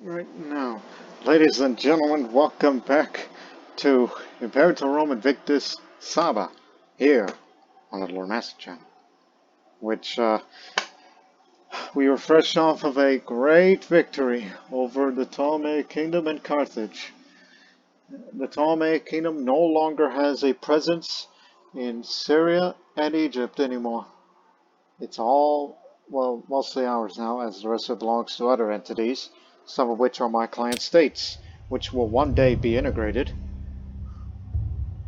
Right now, ladies and gentlemen, welcome back to Imperator Invictus Saba here on the Lord Master channel, which we were fresh off of a great victory over the Ptolemaic Kingdom in Carthage. The Ptolemaic Kingdom no longer has a presence in Syria and Egypt anymore. It's all, well, mostly ours now, as the rest of it belongs to other entities, some of which are my client states, which will one day be integrated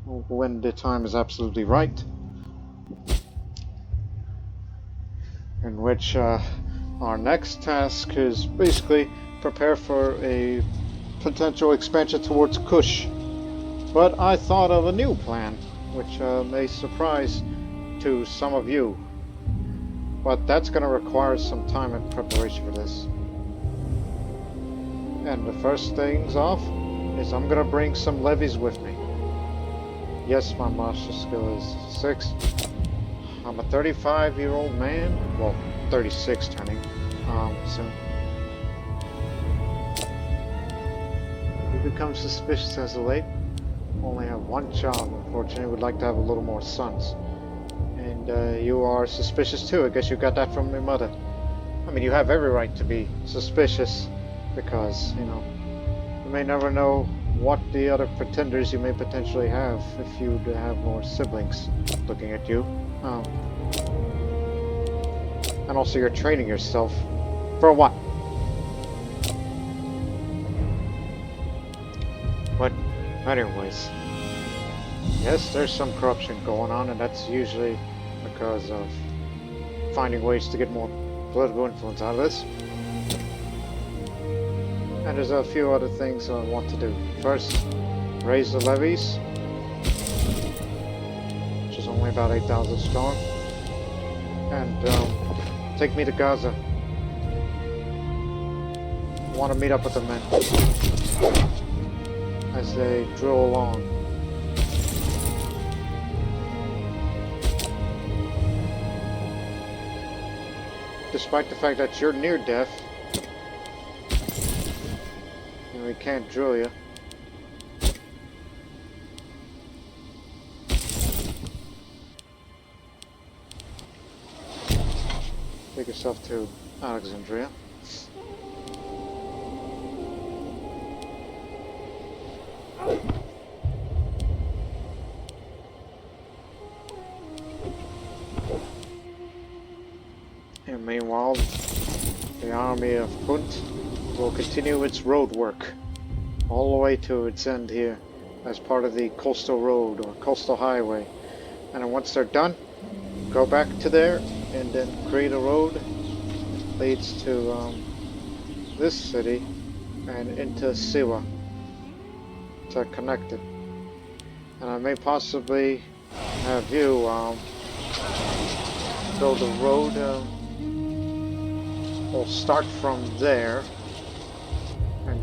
when the time is absolutely right, in which our next task is basically prepare for a potential expansion towards Kush. But I thought of a new plan, which may surprise to some of you, but that's going to require some time and preparation for this. And the first things off is I'm going to bring some levies with me. Yes, my martial skill is 6. I'm a 35-year-old man. Well, 36 turning soon. You become suspicious as of late. Only have one child, unfortunately. Would like to have a little more sons. And you are suspicious too. I guess you got that from your mother. I mean, you have every right to be suspicious. Because, you know, you may never know what the other pretenders you may potentially have if you have more siblings looking at you. And also you're training yourself for what? But anyways, yes, there's some corruption going on, and that's usually because of finding ways to get more political influence out of this. And there's a few other things I want to do. First, raise the levies, which is only about 8,000 strong, and take me to Gaza. I want to meet up with the men as they drill along. Despite the fact that you're near death, we can't drill you. Take yourself to Alexandria. And meanwhile, the army of Punt will continue its road work all the way to its end here as part of the coastal road or coastal highway. And then once they're done, go back to there and then create a road that leads to this city and into Siwa to connect it. And I may possibly have you build a road. We'll start from there and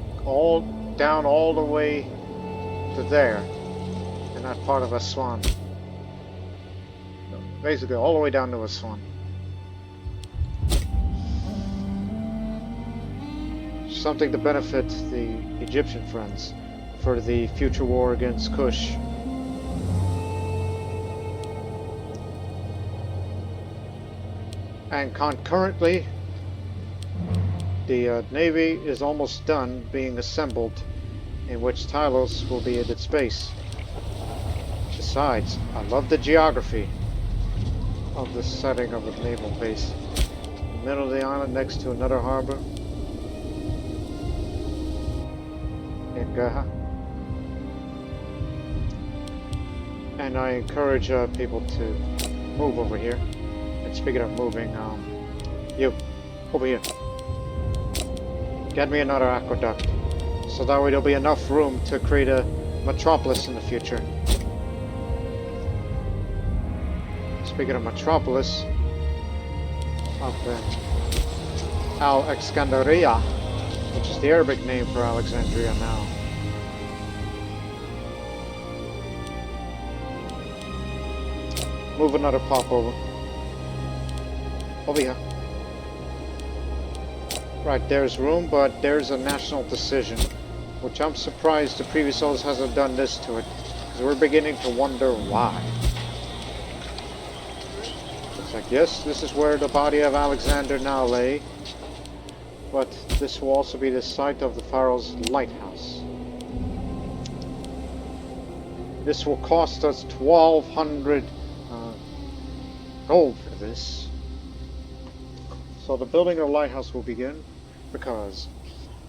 down all the way to there, in that part of Aswan. Basically, all the way down to Aswan. Something to benefit the Egyptian friends for the future war against Kush. And concurrently, the Navy is almost done being assembled, in which Tylos will be at its base. Besides, I love the geography of the setting of the naval base. In the middle of the island next to another harbor in Gaha. And I encourage people to move over here. And speaking of moving, you, over here. Get me another aqueduct, so that way there'll be enough room to create a metropolis in the future. Speaking of metropolis, of Alexandria, which is the Arabic name for Alexandria now. Move another pop over. Over here. Right, there's room, but there's a national decision, which I'm surprised the previous owners hasn't done this to it, because we're beginning to wonder why. Looks like, yes, this is where the body of Alexander now lay, but this will also be the site of the Pharos Lighthouse. This will cost us 1,200 gold for this. So the building of the lighthouse will begin, because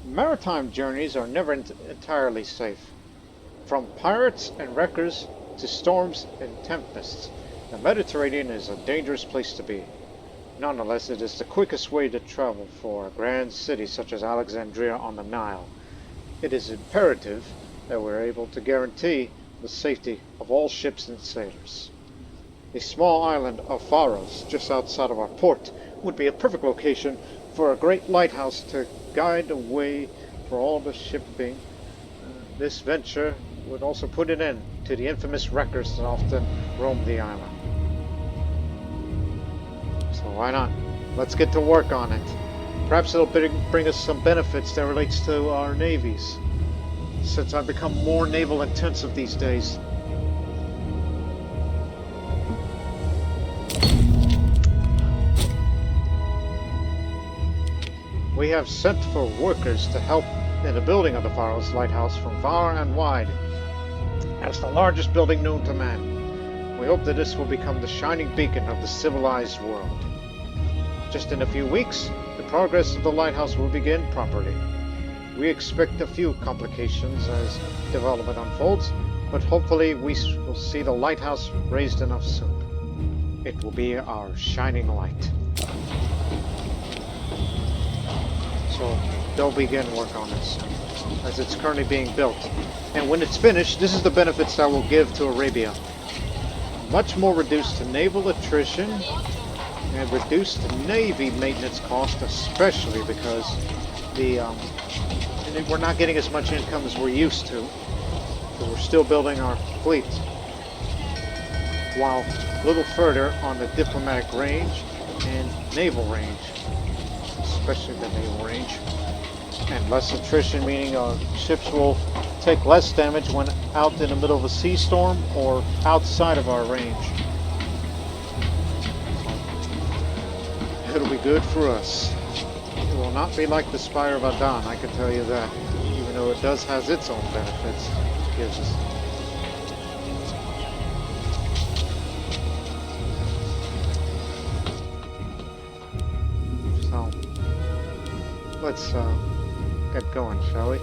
maritime journeys are never entirely safe. From pirates and wreckers to storms and tempests, the Mediterranean is a dangerous place to be. Nonetheless, it is the quickest way to travel for a grand city such as Alexandria on the Nile. It is imperative that we're able to guarantee the safety of all ships and sailors. The small island of Pharos, just outside of our port, would be a perfect location for a great lighthouse to guide the way for all the shipping. This venture would also put an end to the infamous wreckers that often roam the island. So why not? Let's get to work on it. Perhaps it'll bring us some benefits that relates to our navies, since I've become more naval intensive these days. We have sent for workers to help in the building of the Pharos Lighthouse from far and wide. As the largest building known to man, we hope that this will become the shining beacon of the civilized world. Just in a few weeks, the progress of the lighthouse will begin properly. We expect a few complications as development unfolds, but hopefully we will see the lighthouse raised enough soon. It will be our shining light. So they'll begin work on it soon, as it's currently being built. And when it's finished, this is the benefits that will give to Arabia. Much more reduced to naval attrition and reduced navy maintenance cost, especially because we're not getting as much income as we're used to, because we're still building our fleet. While a little further on the diplomatic range and naval range, especially the naval range, and less attrition, meaning ships will take less damage when out in the middle of a sea storm or outside of our range. It'll be good for us. It will not be like the Spire of Adan, I can tell you that, even though it does has its own benefits it gives us. So let's get going, shall we?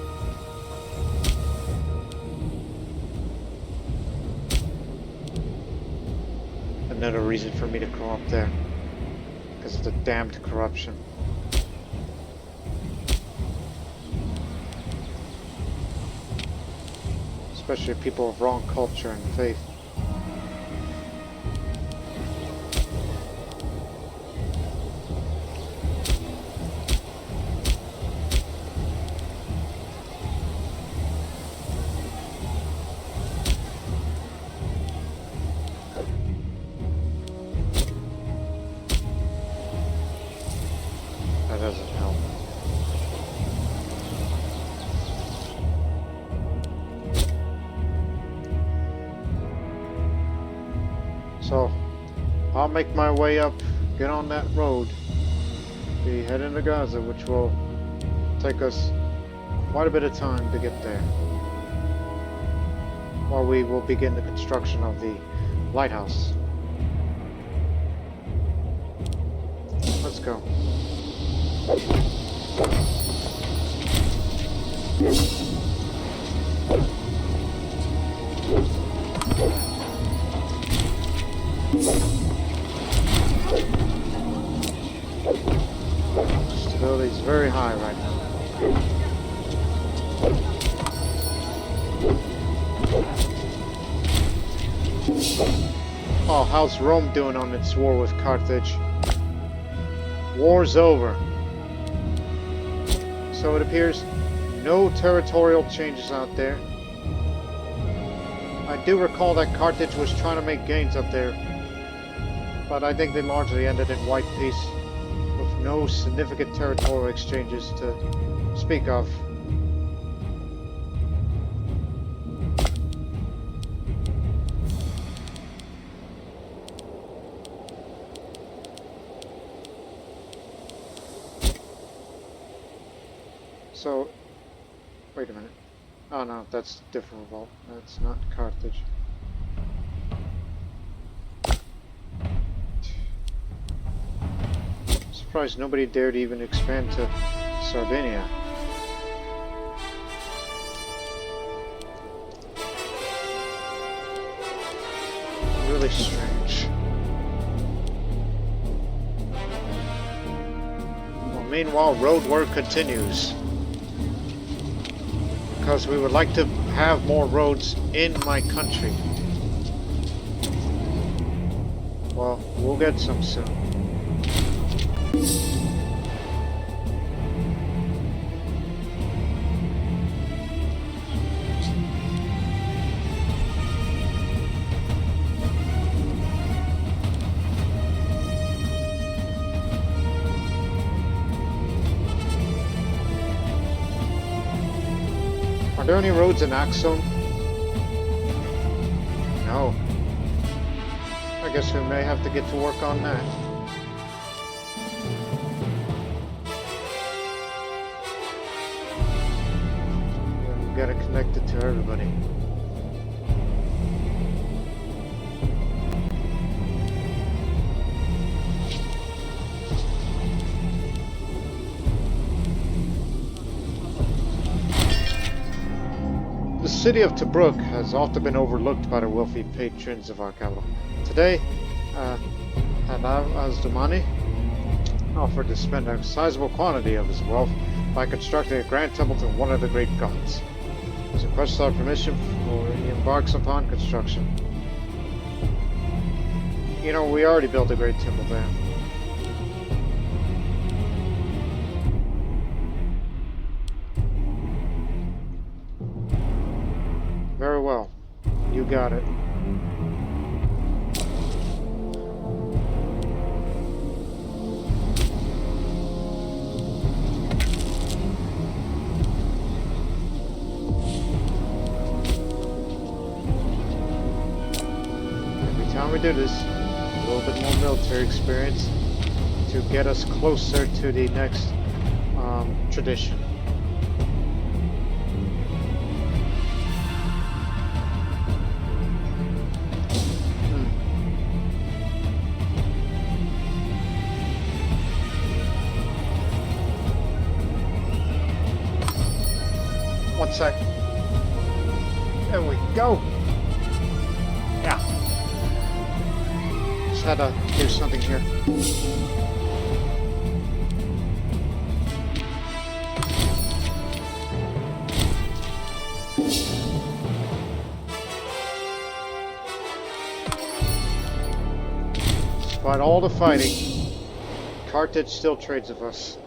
Another reason for me to go up there, because of the damned corruption. Especially people of wrong culture and faith. That doesn't help. So, I'll make my way up, get on that road, be heading to Gaza, which will take us quite a bit of time to get there, while we will begin the construction of the lighthouse. Let's go. Stability is very high right now. Oh, how's Rome doing on its war with Carthage? War's over. So it appears no territorial changes out there. I do recall that Carthage was trying to make gains up there, but I think they largely ended in white peace with no significant territorial exchanges to speak of. So, wait a minute. Oh no, that's a different revolt. That's not Carthage. Surprised nobody dared even expand to Sardinia. Really strange. Well, meanwhile, road work continues. Because we would like to have more roads in my country. Well, we'll get some soon. Are there any roads in Axum? No. I guess we may have to get to work on that. Yeah, we gotta connect it to everybody. The city of Tobruk has often been overlooked by the wealthy patrons of our capital. Today, Hadav Az-Dumani offered to spend a sizable quantity of his wealth by constructing a grand temple to one of the great gods. He requests our permission before he embarks upon construction. You know, we already built a great temple there. Very well. You got it. Every time we do this, a little bit more military experience to get us closer to the next tradition. One sec. There we go. Yeah. Just had to do something here. Despite all the fighting, Carthage still trades with us.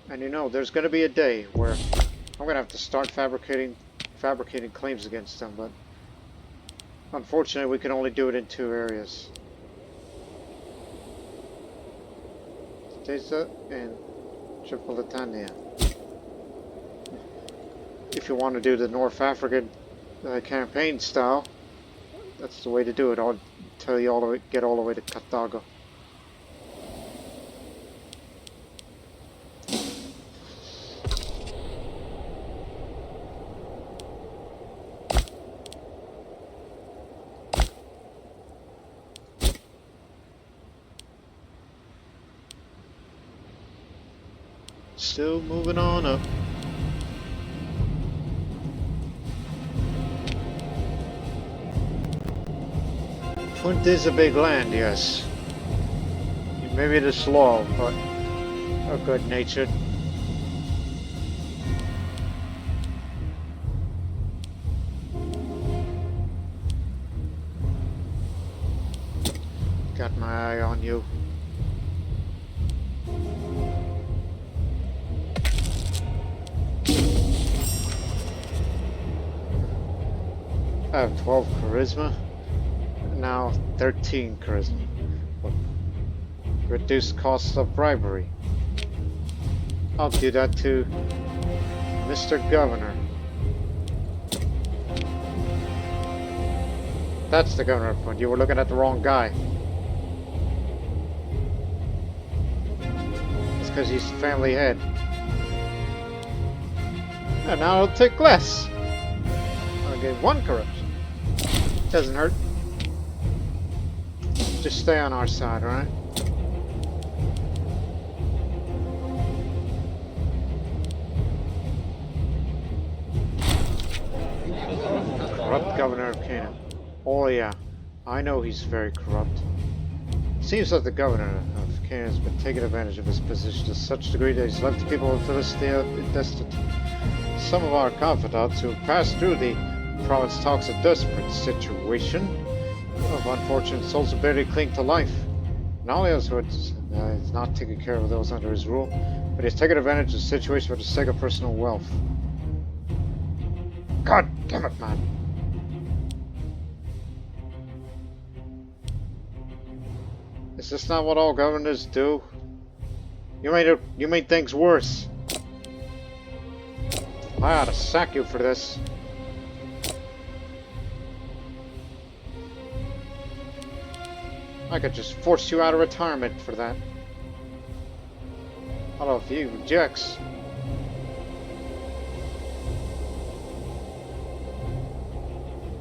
And you know, there's going to be a day where I'm going to have to start fabricating claims against them, but unfortunately we can only do it in two areas. Tesa and Tripolitania. If you want to do the North African campaign style, that's the way to do it. I'll tell you all the way, get all the way to Carthago. Still moving on up. Punt is a big land, yes. Maybe it is slow, but good-natured. Got my eye on you. I have 12 charisma, now 13 charisma. Reduce costs of bribery. I'll do that to Mr. Governor. That's the governor point. You were looking at the wrong guy. It's because he's family head. And now I'll take less. I'll give 1 corruption. Doesn't hurt. Just stay on our side, alright? Corrupt governor of Canaan. Oh yeah, I know he's very corrupt. Seems that the governor of Canaan has been taking advantage of his position to such a degree that he's left the people of Philistia destitute. Some of our confidants who have passed through the province talks a desperate situation of unfortunate souls who barely cling to life. Not only has he's not taking care of those under his rule, but he's taken advantage of the situation for the sake of personal wealth. God damn it, man. Is this not what all governors do? You made things worse. I ought to sack you for this. I could just force you out of retirement for that. Although if he rejects...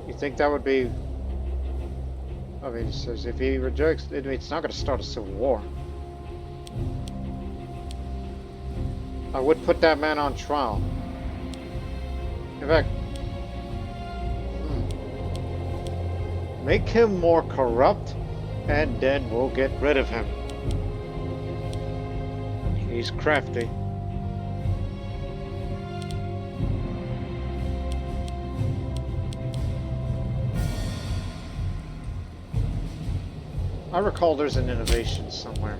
You think that would be... I mean, he says if he rejects, it's not going to start a civil war. I would put that man on trial. In fact, make him more corrupt, and then we'll get rid of him. He's crafty. I recall there's an innovation somewhere.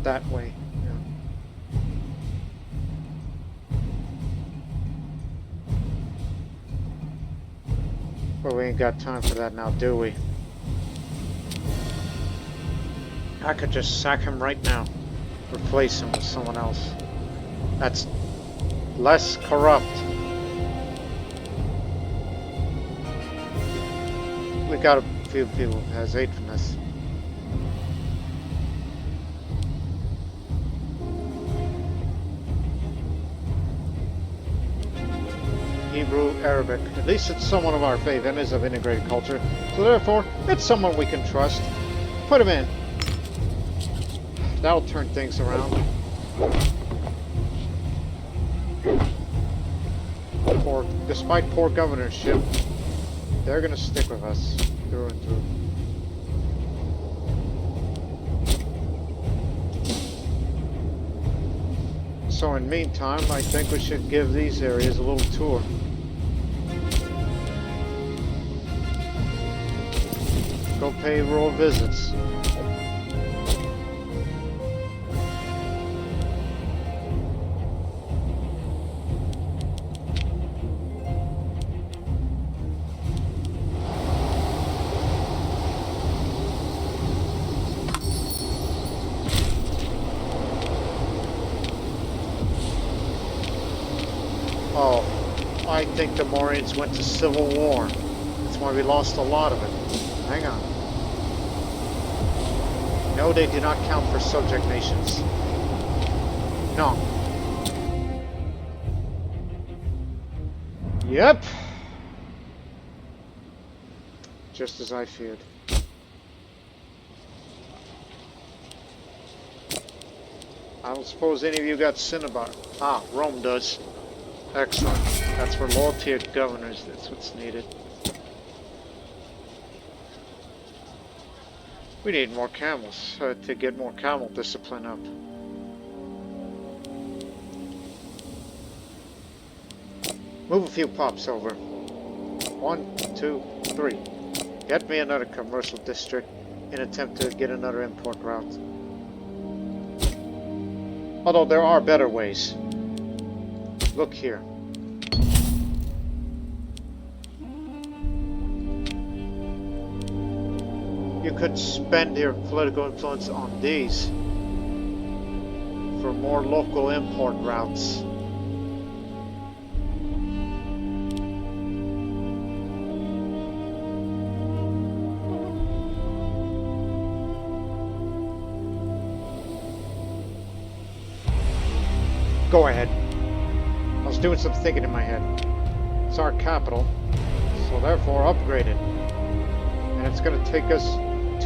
That way, yeah. But we ain't got time for that now, do we? I could just sack him right now. Replace him with someone else. That's less corrupt. We got a few people who hesitate from this. Hebrew, Arabic. At least it's someone of our faith and is of integrated culture. So therefore, it's someone we can trust. Put him in. That'll turn things around. Despite poor governorship, they're gonna stick with us through and through. So in the meantime, I think we should give these areas a little tour. Go pay rural visits. Oh, I think the Morians went to civil war. That's why we lost a lot of it. Hang on. No, they do not count for subject nations. No. Yep. Just as I feared. I don't suppose any of you got Cinnabar. Ah, Rome does. Excellent. That's for loyalty of governors. That's what's needed. We need more camels to get more camel discipline up. Move a few pops over. 1, 2, 3. Get me another commercial district in attempt to get another import route. Although there are better ways. Look here. you could spend your political influence on these for more local import routes. Go ahead. I was doing some thinking in my head. It's our capital, so therefore upgrade it. And it's going to take us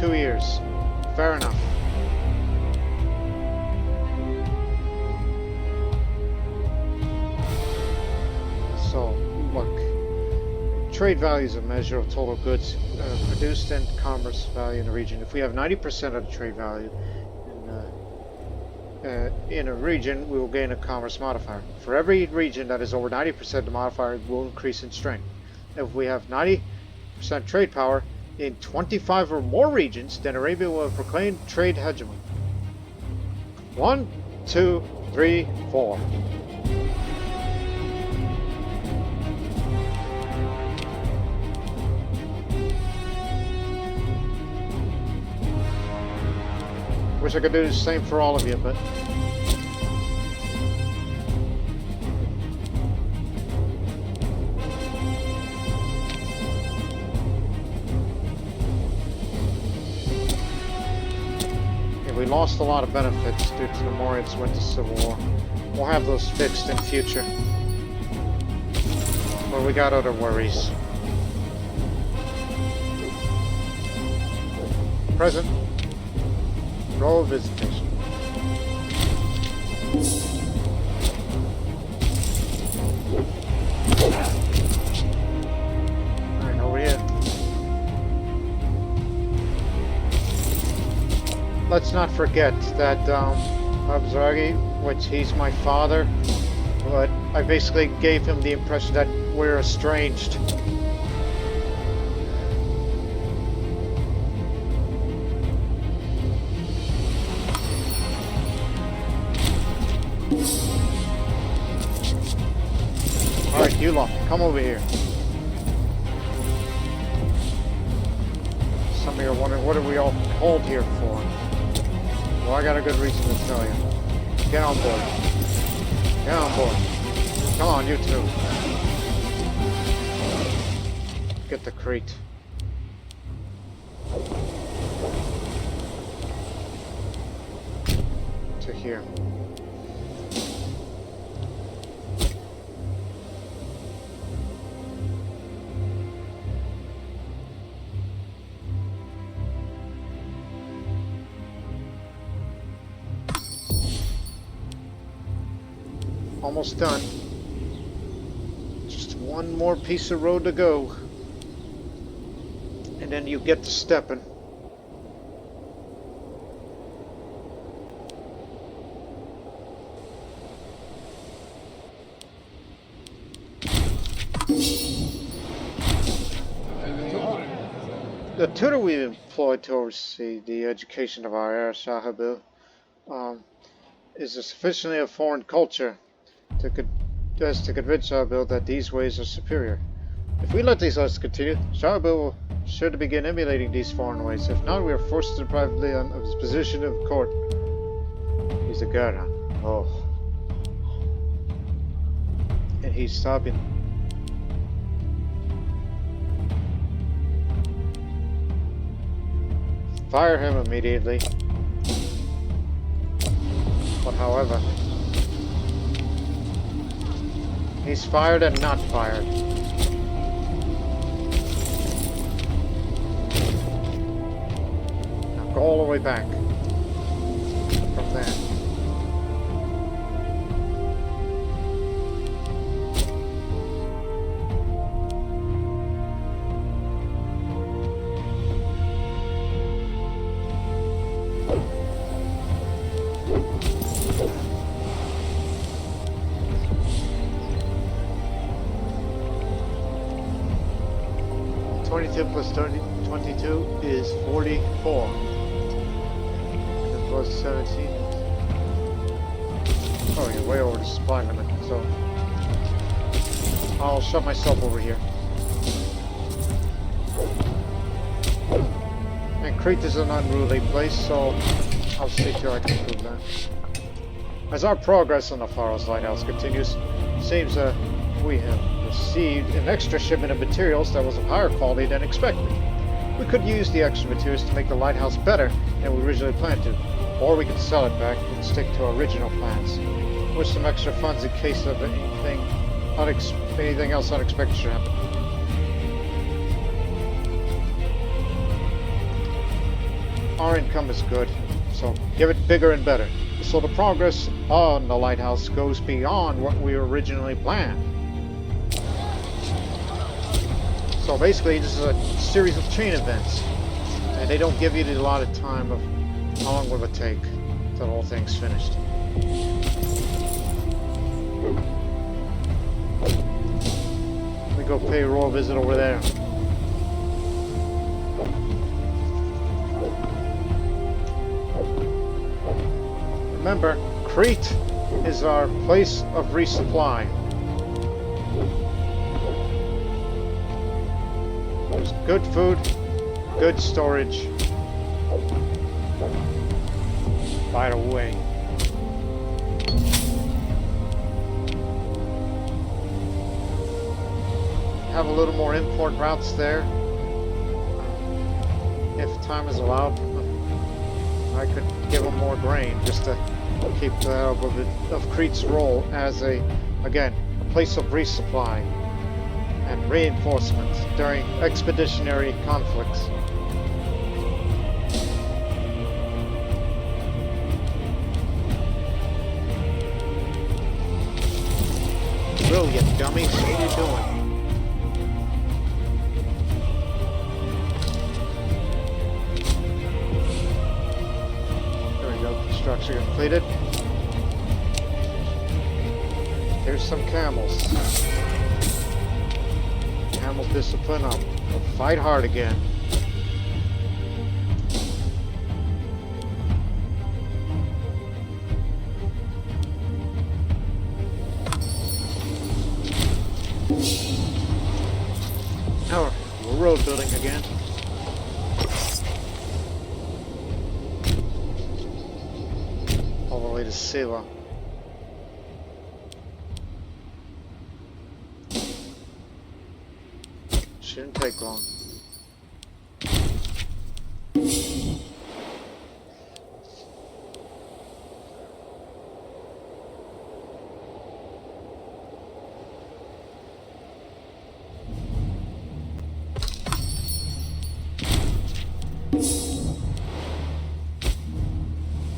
2 years. Fair enough. So, look. Trade value is a measure of total goods produced and commerce value in a region. If we have 90% of the trade value in a region, we will gain a commerce modifier. For every region that is over 90%, the modifier will increase in strength. If we have 90% trade power in 25 or more regions, then Arabia will have proclaimed trade hegemony. 1, 2, 3, 4. Wish I could do the same for all of you, but we lost a lot of benefits due to the Morids went to civil war. We'll have those fixed in future. But we got other worries. Present. Roll of visitation. Alright, over here. Let's not forget that Abzargi, which he's my father, but I basically gave him the impression that we're estranged. Alright, you lot, come over here. Some of you are wondering, what are we all called here for? Well, I got a good reason to tell you. Get on board. Get on board. Come on, you two. Get the crate. To here. Almost done. Just one more piece of road to go. And then you get to stepping. The tutor we employed to oversee the education of our heir, Shahabil, is a sufficiently a foreign culture to convince Shahabil that these ways are superior. If we let these laws continue, Shahabil will sure to begin emulating these foreign ways. If not, we are forced to deprive Leon of his position of court. He's a Gara. Oh. And he's stopping. Fire him immediately. But however, he's fired and not fired. Now go all the way back from there. Plus 22 is 44. And plus 17. Oh, you're way over the supply limit, so I'll shut myself over here. And Crete is an unruly place, so I'll see to I can prove that. As our progress on the Pharos Lighthouse continues, it seems we have received an extra shipment of materials that was of higher quality than expected. We could use the extra materials to make the lighthouse better than we originally planned to, or we could sell it back and stick to our original plans. With some extra funds in case of anything else unexpected should happen. Our income is good, so give it bigger and better. So the progress on the lighthouse goes beyond what we originally planned. So basically, this is a series of chain events, and they don't give you a lot of time of how long will it take till the whole thing's finished. Let me go pay a royal visit over there. Remember, Crete is our place of resupply. There's good food, good storage. By the way, have a little more import routes there. If time is allowed, I could give them more grain just to keep that of Crete's role as a place of resupply and reinforcement during expeditionary conflicts. Brilliant, dummies. What are you doing? There we go. Construction completed. Here's some camels. Camel discipline up. We'll fight hard again. Now we're road building again. All the way to Saba. Shouldn't take long.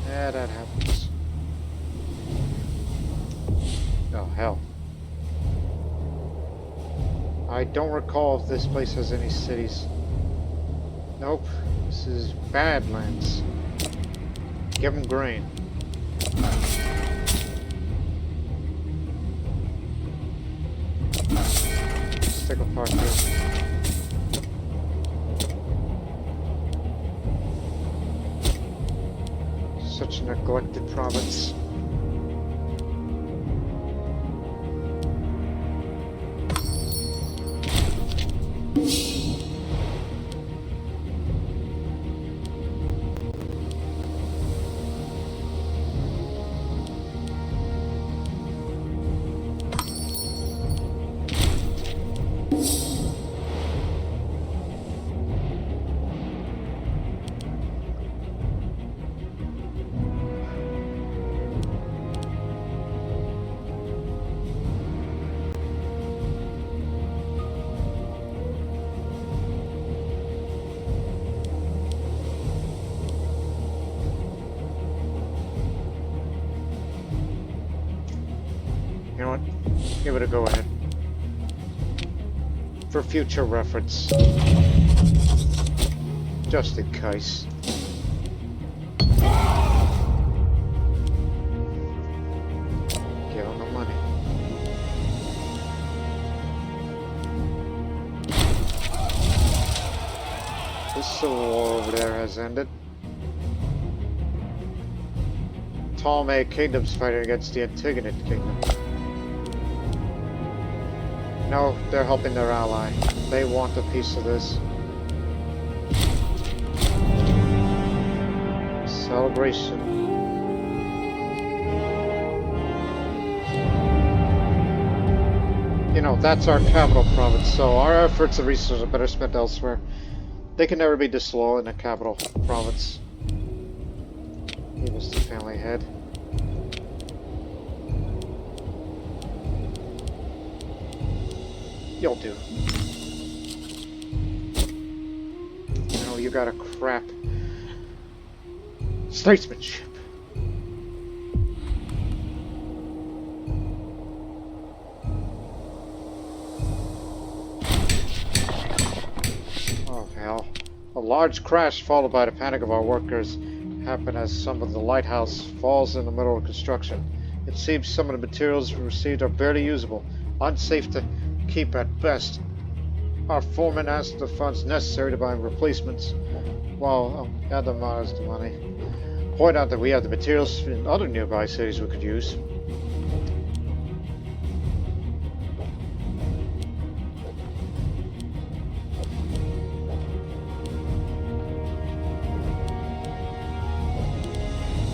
Yeah, that happens. Oh, hell. I don't recall if this place has any cities. Nope. This is Badlands. Give them grain. Stick apart here. Such a neglected province. You know what? Give it a go ahead. For future reference. Just in case. Give him the money. This civil war over there has ended. Ptolemaic kingdoms fighting against the Antigonid kingdom. No, they're helping their ally. They want a piece of this. Celebration. You know, that's our capital province, so our efforts and resources are better spent elsewhere. They can never be disloyal in the capital province. Give us the family head. You'll do. You know, you got a crap statesmanship. Oh hell. A large crash followed by the panic of our workers happened as some of the lighthouse falls in the middle of construction. It seems some of the materials received are barely usable, unsafe to keep at best. Our foreman asked the funds necessary to buy replacements, while other modest money. Point out that we have the materials in other nearby cities we could use.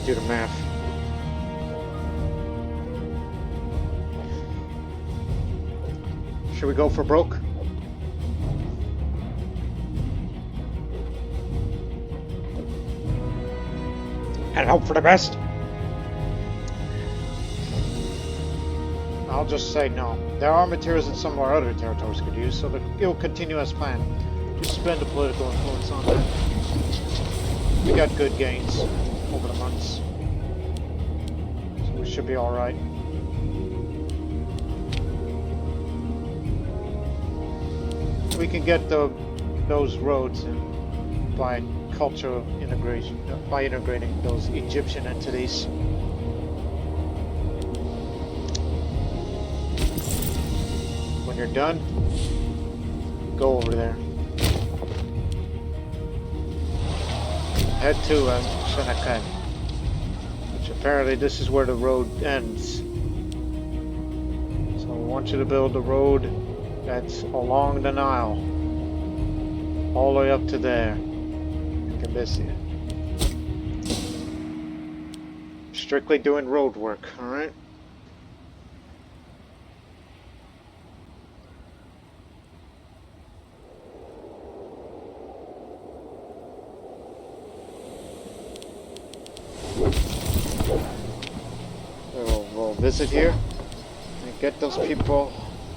Do the math. Should we go for broke? And hope for the best? I'll just say no. There are materials in some of our other territories could use, so it will continue as planned. Just spend the political influence on that. We got good gains over the months, so we should be alright. We can get those roads in by cultural integration, by integrating those Egyptian entities. When you're done, go over there. Head to Seneca, which apparently this is where the road ends. So I want you to build a road that's along the Nile, all the way up to there. Cabessia. Strictly doing road work, alright? We'll visit here and get those people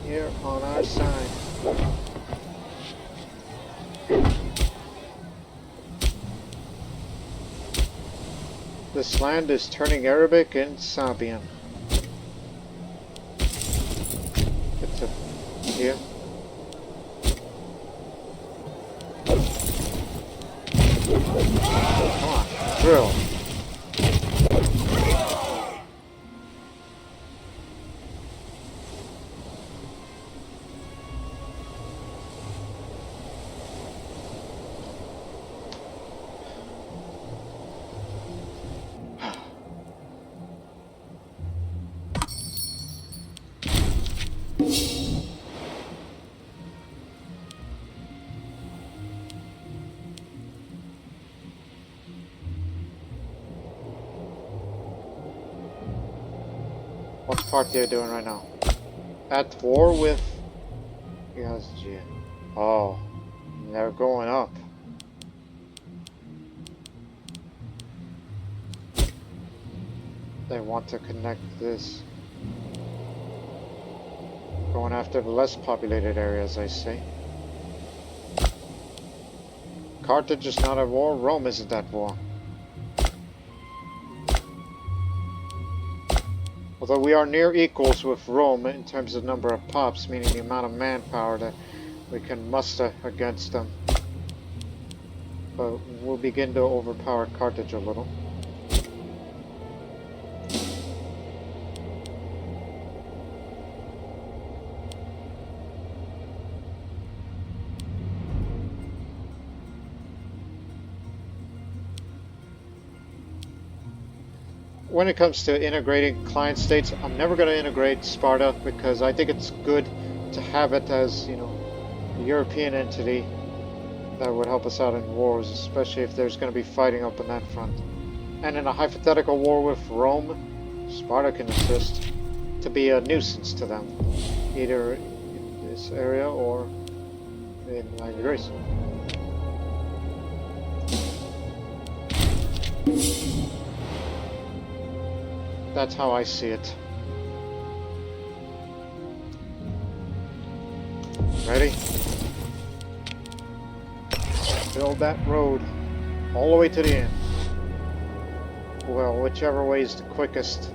here on our side. This land is turning Arabic and Sabian. Get to here. Come on, drill. What part they're doing right now? At war with Yazgia. Oh, they're going up. They want to connect this. Going after the less populated areas, I see. Carthage is not at war, Rome isn't at war. Although we are near equals with Rome in terms of number of pops, meaning the amount of manpower that we can muster against them. But we'll begin to overpower Carthage a little. When it comes to integrating client states, I'm never going to integrate Sparta because I think it's good to have it as, you know, a European entity that would help us out in wars, especially if there's going to be fighting up on that front. And in a hypothetical war with Rome, Sparta can assist to be a nuisance to them, either in this area or in Greece. That's how I see it. Ready? Build that road all the way to the end. Well, whichever way is the quickest.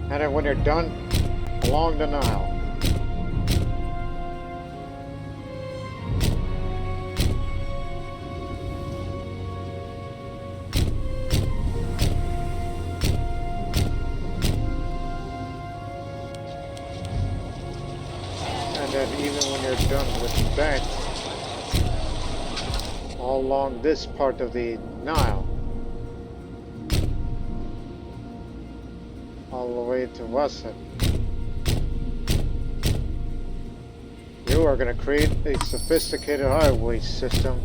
And then when you're done, along the Nile. And then even when you're done with that, all along this part of the Nile, all the way to Wasset, you are going to create a sophisticated highway system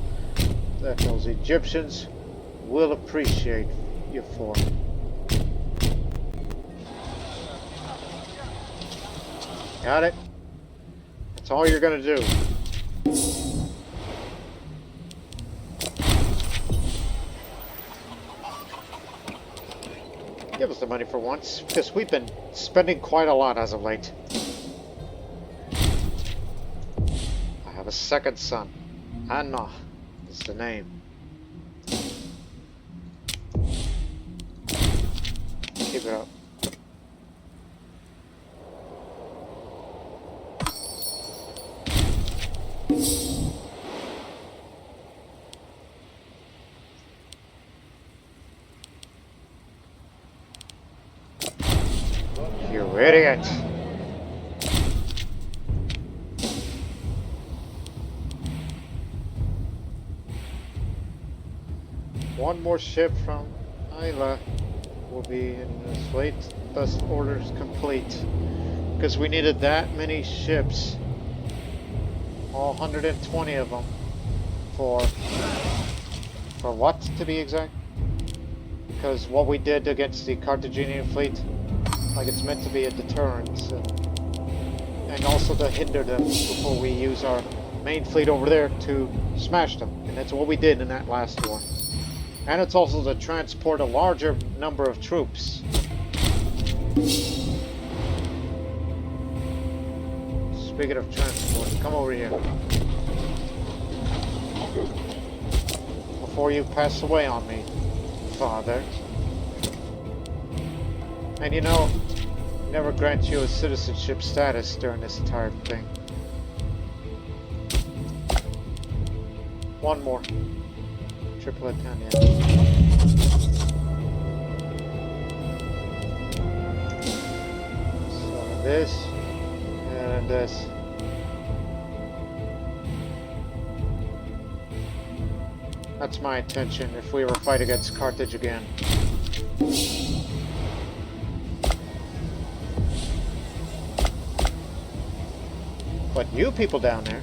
that those Egyptians will appreciate you for. Got it? That's all you're going to do. Give us the money for once, because we've been spending quite a lot as of late. I have a second son. Anna is the name. Keep it up. You idiot! One more ship from Isla will be in this fleet, thus orders complete. Because we needed that many ships, all 120 of them, for what, to be exact? Because what we did against the Carthaginian fleet, like it's meant to be a deterrent, and also to hinder them before we use our main fleet over there to smash them. And that's what we did in that last war. And it's also to transport a larger number of troops. Speaking of transport, come over here. Before you pass away on me, Father. And you know, never grant you a citizenship status during this entire thing. One more. Triplet 10, yeah. So this, and this. That's my intention if we ever fight against Carthage again. But you people down there,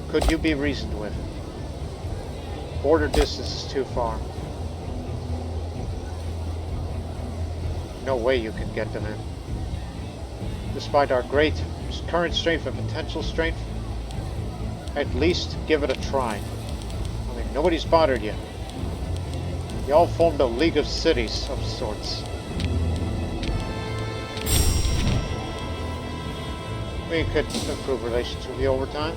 could you be reasoned with? Border distance is too far. No way you can get them in. Despite our great current strength and potential strength, at least give it a try. I mean, nobody's bothered you. Y'all formed a league of cities of sorts. We could improve relations with you over time.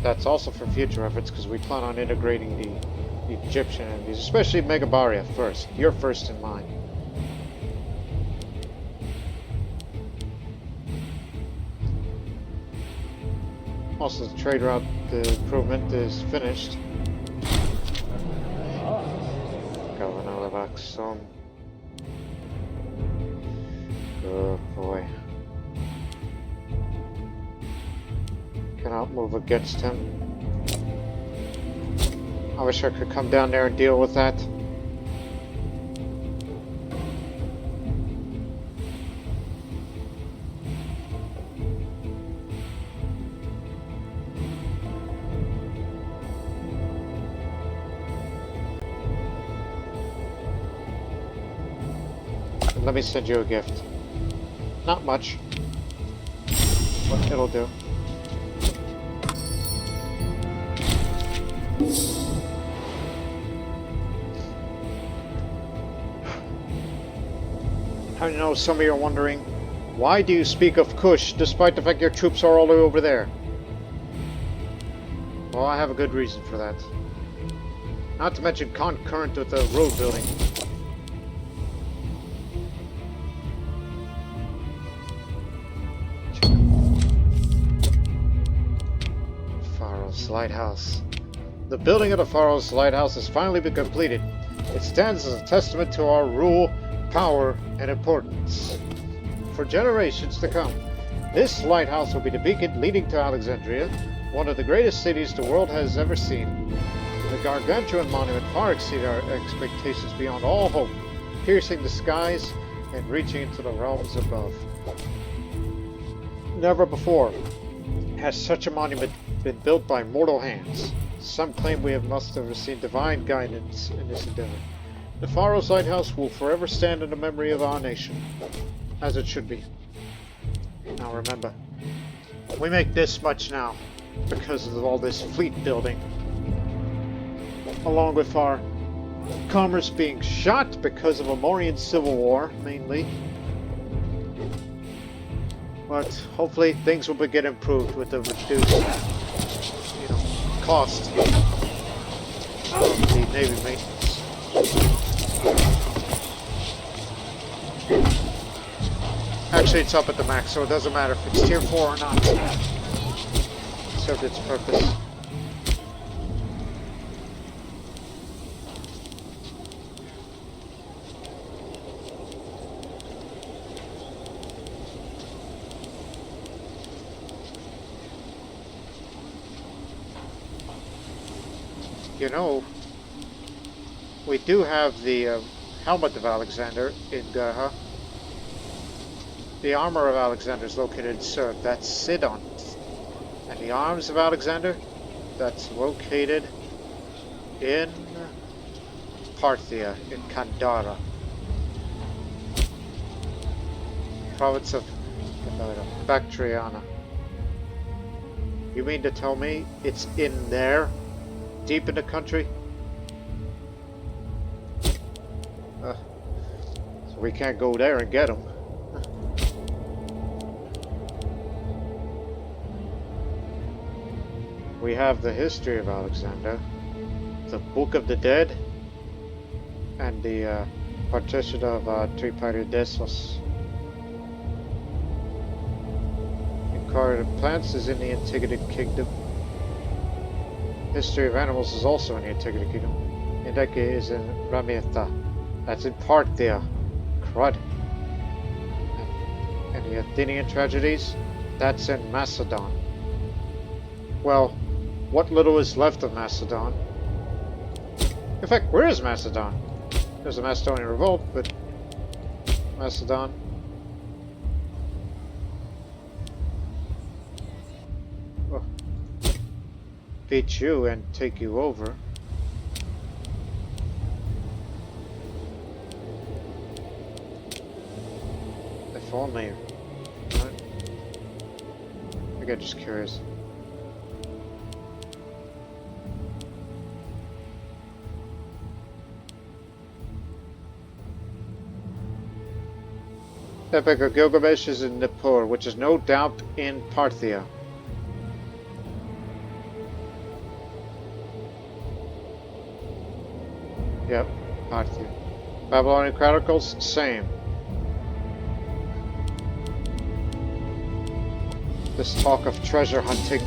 That's also for future efforts, because we plan on integrating the Egyptian entities, especially Megabaria first. You're first in line. Also, the trade route improvement is finished. Governor of Axum. Good boy. Cannot move against him. I wish I could come down there and deal with that. let me send you a gift. Not much, but it'll do. I know some of you are wondering, why do you speak of Kush despite the fact your troops are all the way over there? Well, I have a good reason for that. Not to mention concurrent with the road building. Pharos Lighthouse. The building of the Pharos Lighthouse has finally been completed. It stands as a testament to our rule, power, and importance. For generations to come, this lighthouse will be the beacon leading to Alexandria, one of the greatest cities the world has ever seen. The gargantuan monument far exceeded our expectations beyond all hope, piercing the skies and reaching into the realms above. Never before has such a monument been built by mortal hands. Some claim must have received divine guidance in this endeavor. The Pharos Lighthouse will forever stand in the memory of our nation, as it should be. Now remember, we make this much now because of all this fleet building, along with our commerce being shot because of a Mauryan civil war, mainly. But hopefully things will get improved with the reduced, cost of the Navy maintenance. Actually, it's up at the max, so it doesn't matter if it's tier 4 or not. It served its purpose. You know, we do have the helmet of Alexander in Gerha. The armor of Alexander is located in Serb. That's Sidon. And the arms of Alexander, that's located in Parthia, in Kandara, province of Bactriana. You mean to tell me it's in there? Deep in the country? So we can't go there and get them. We have the history of Alexander, the Book of the Dead, and the partition of Triparidesos. Incarnate Plants is in the Antigonid Kingdom. History of Animals is also in the Antigonid Kingdom. Indeke is in Ramieta. That's in Parthia. Crud. And the Athenian Tragedies, that's in Macedon. Well, what little is left of Macedon. In fact, where is Macedon? There's a Macedonian revolt, but Macedon. Oh. Beat you and take you over. If only. What? I get just curious. Epic of Gilgamesh is in Nippur, which is no doubt in Parthia. Yep, Parthia. Babylonian Chronicles, same. This talk of treasure hunting.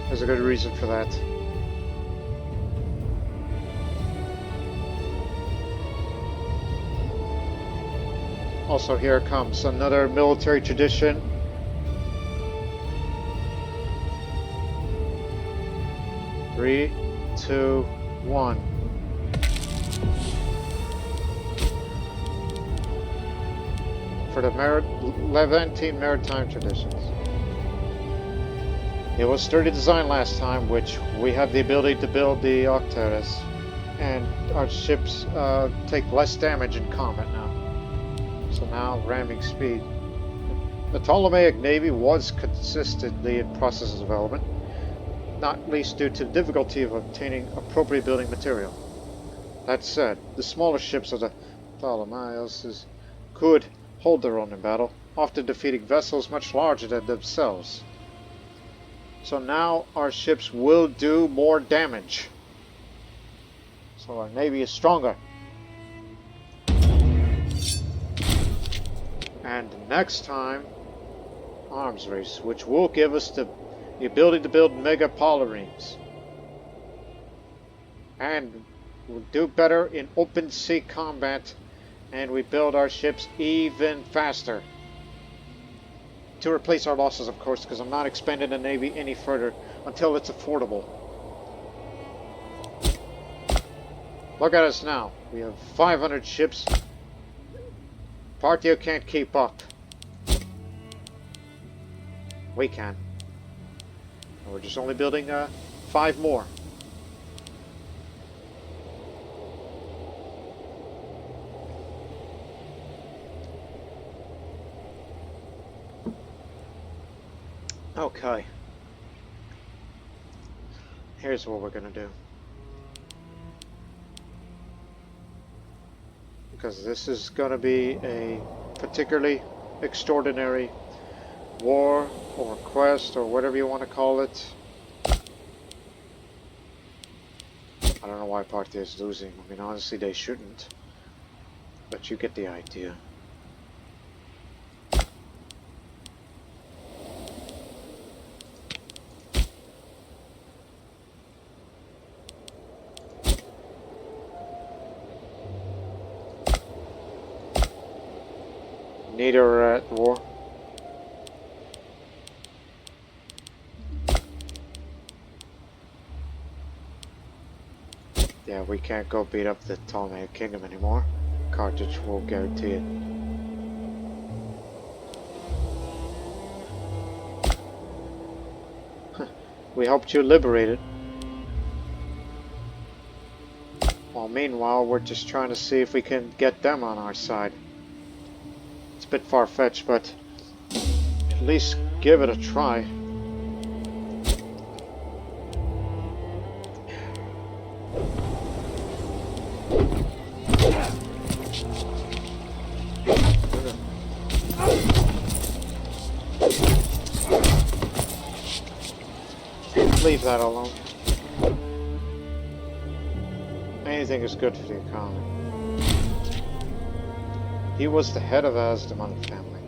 There's a good reason for that. Also, here comes another military tradition. Three, 2, 1. For the Levantine maritime traditions. It was sturdy design last time, which we have the ability to build the Octeres. And our ships take less damage in combat now. So now ramming speed. The Ptolemaic Navy was consistently in process of development, not least due to the difficulty of obtaining appropriate building material. That said, the smaller ships of the Ptolemaios could hold their own in battle, often defeating vessels much larger than themselves. So now our ships will do more damage. So our navy is stronger. And next time, arms race, which will give us the ability to build mega polyremes. And we'll do better in open sea combat, and we build our ships even faster. To replace our losses, of course, because I'm not expanding the navy any further until it's affordable. Look at us now. We have 500 ships. Partio can't keep up. We can. And we're just only building 5 more. Okay. Here's what we're gonna do. Because this is gonna be a particularly extraordinary war or quest or whatever you want to call it. I don't know why Parthian is losing. I mean, honestly, they shouldn't. But you get the idea. Neither are at war. Yeah, we can't go beat up the Ptolemaic Kingdom anymore. Carthage will guarantee it. We helped you liberate it. Well, meanwhile, we're just trying to see if we can get them on our side. It's a bit far-fetched, but at least give it a try. Leave that alone. Anything is good for the economy. He was the head of the Asdemonic family.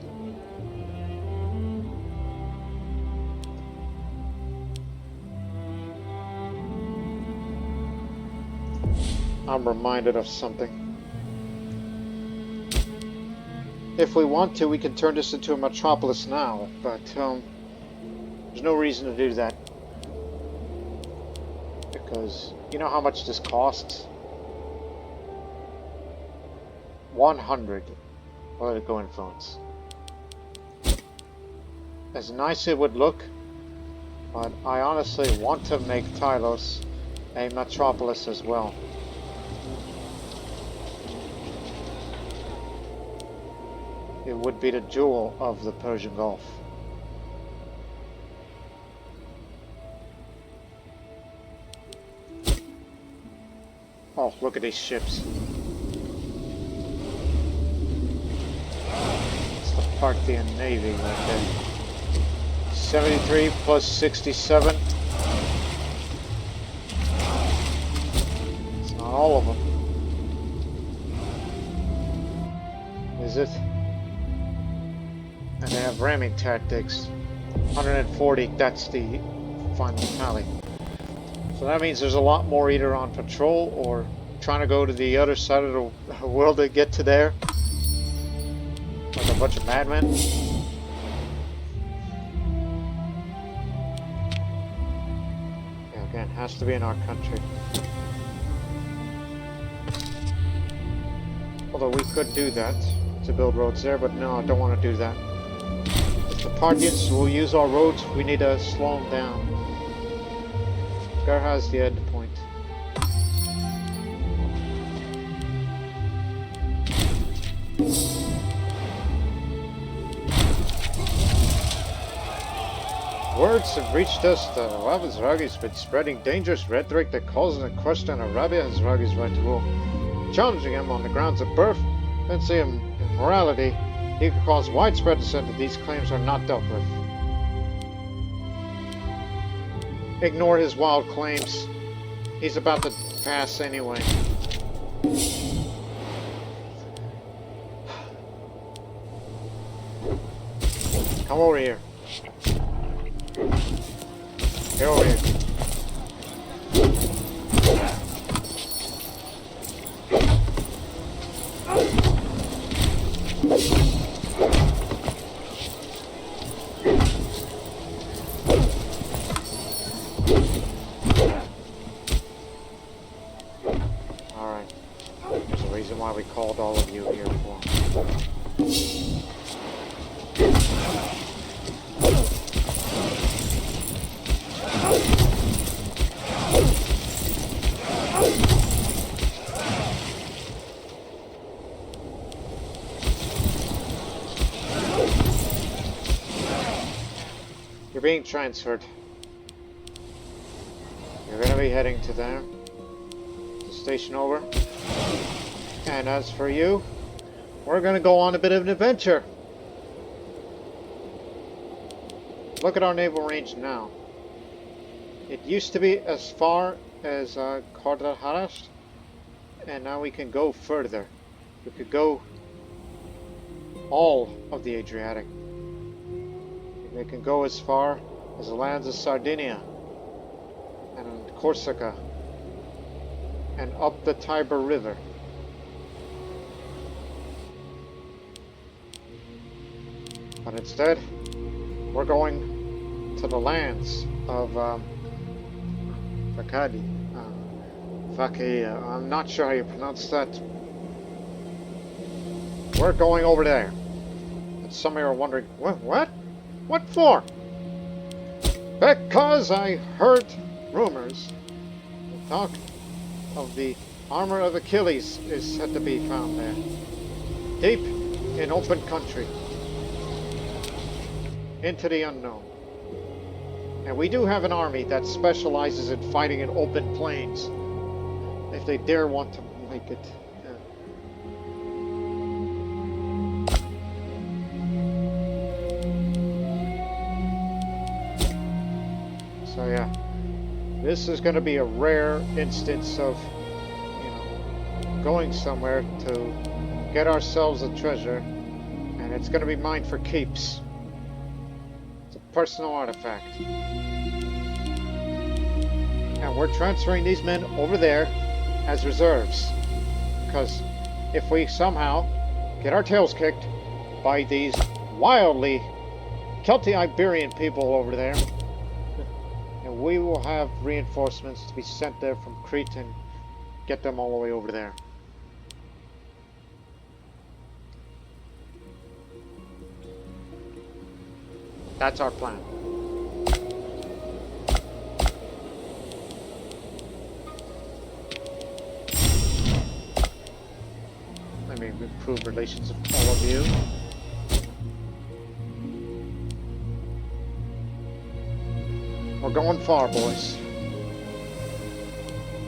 I'm reminded of something. If we want to, we can turn this into a metropolis now, but there's no reason to do that. Because you know how much this costs? 100 political influence. As nice it would look, but I honestly want to make Tylos a metropolis as well. It would be the jewel of the Persian Gulf. Oh, look at these ships. It's the Parthian Navy right there. 73 plus 67. It's not all of them. Is it? And they have ramming tactics. 140, that's the final tally. So that means there's a lot more either on patrol or trying to go to the other side of the world to get to there. Like a bunch of madmen. Yeah, again, has to be in our country. Although we could do that to build roads there, but no, I don't want to do that. If the Parthians will use our roads, we need to slow them down. Gar has the end point. Words have reached us that Bab al-Zarqi has been spreading dangerous rhetoric that calls into question Arabia al-Zarqi's right to rule. Challenging him on the grounds of birth, fancy, and morality, he could cause widespread dissent if these claims are not dealt with. Ignore his wild claims. He's about to pass anyway. Come over here. Get over here. Alright. There's a reason why we called all of you here for. You're being transferred. You're gonna be heading to there. The station over. And as for you, we're gonna go on a bit of an adventure. Look at our naval range now. It used to be as far as Kardaharash, and now we can go further. We could go all of the Adriatic. They can go as far as the lands of Sardinia and Corsica and up the Tiber River. But instead, we're going to the lands of Fakadi. I'm not sure how you pronounce that. We're going over there. And some of you are wondering, what? What for? Because I heard rumors. The talk of the armor of Achilles is said to be found there. Deep in open country. Into the unknown. And we do have an army that specializes in fighting in open plains. If they dare want to make it. So yeah, this is going to be a rare instance of, going somewhere to get ourselves a treasure, and it's going to be mine for keeps. It's a personal artifact. And we're transferring these men over there as reserves, because if we somehow get our tails kicked by these wildly Celti-Iberian people over there, and we will have reinforcements to be sent there from Crete and get them all the way over there. That's our plan. Let me improve relations with all of you. We're going far, boys.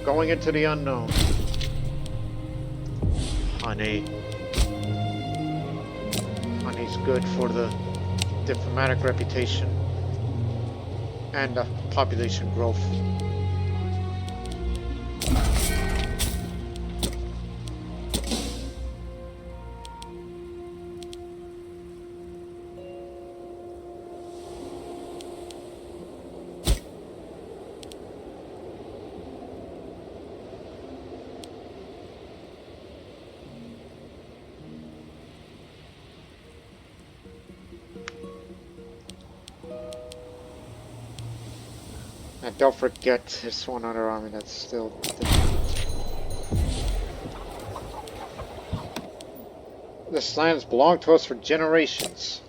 Going into the unknown. Honey. Honey's good for the diplomatic reputation and population growth. And don't forget this one other army that's still there. This land has belonged to us for generations.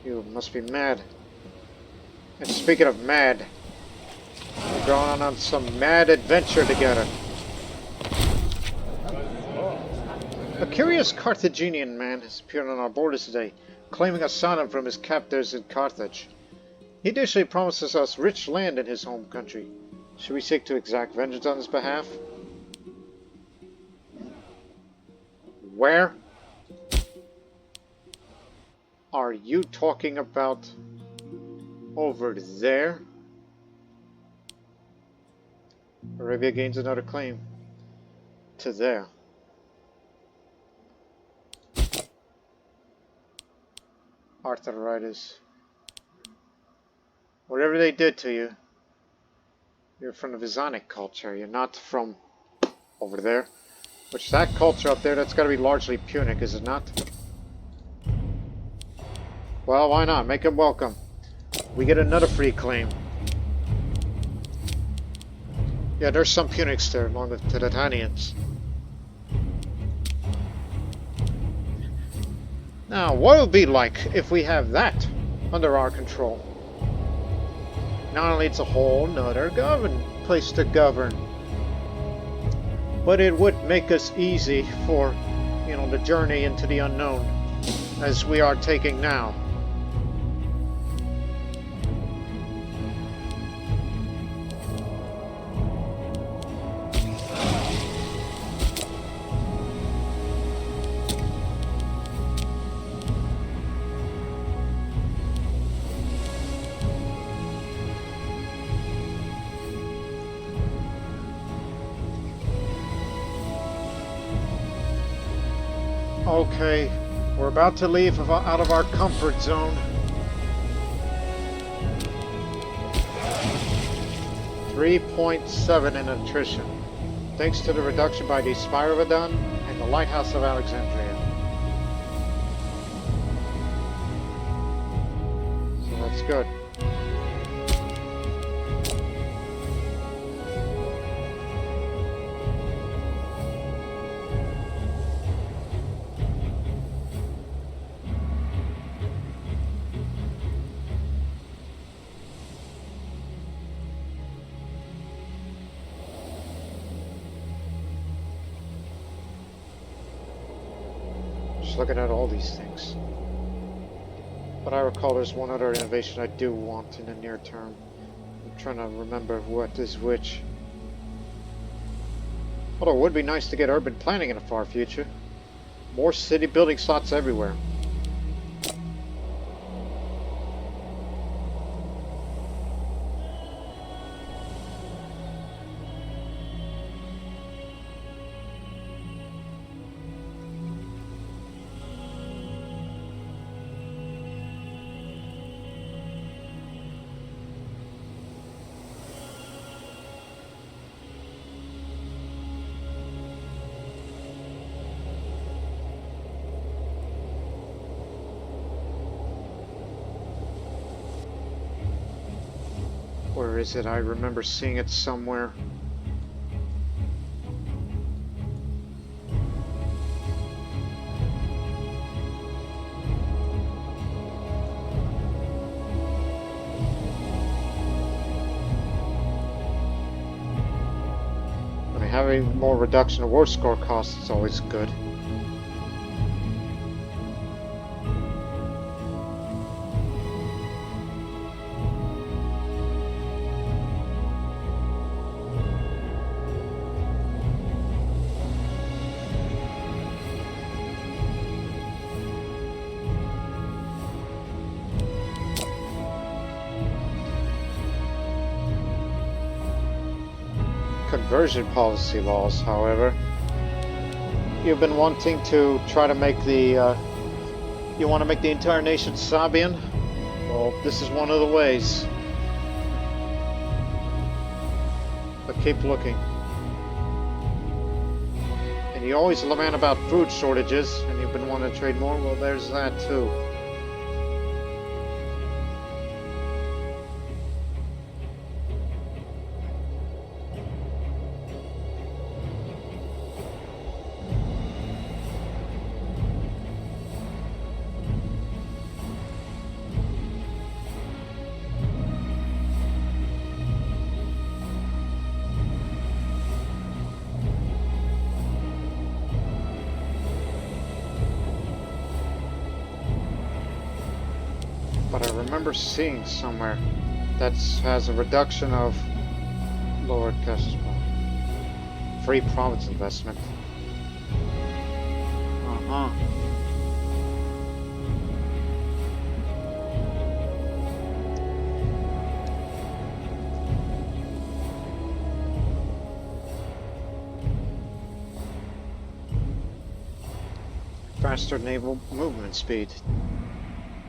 You must be mad. And speaking of mad, we're going on some mad adventure together. A curious Carthaginian man has appeared on our borders today, claiming asylum from his captors in Carthage. He additionally promises us rich land in his home country. Should we seek to exact vengeance on his behalf? Where? Are you talking about over there? Arabia gains another claim to there. Arthritis. Whatever they did to you, you're from the Visonic culture. You're not from over there. Which that culture up there, that's got to be largely Punic, is it not? Well, why not? Make him welcome. We get another free claim. Yeah, there's some Punics there among the Titanians. Now, what would it be like if we have that under our control? Not only it's a whole nother place to govern, but it would make us easy for, you know, the journey into the unknown, as we are taking now. Okay, we're about to leave out of our comfort zone. 3.7 in attrition, thanks to the reduction by the Spyrovadon and the Lighthouse of Alexandria. So that's good. Looking at all these things. But I recall there's one other innovation I do want in the near term. I'm trying to remember what is which. Although it would be nice to get urban planning in the far future. More city building slots everywhere. Where is it? I remember seeing it somewhere. I mean, having more reduction of war score costs is always good. Conversion policy laws, however. You've been wanting to try to make the, you want to make the entire nation Sabian? Well, this is one of the ways. But keep looking. And you always lament about food shortages, and you've been wanting to trade more? Well, there's that too. that I remember seeing somewhere that has a reduction of lowered cost. Free province investment. Uh-huh. Faster naval movement speed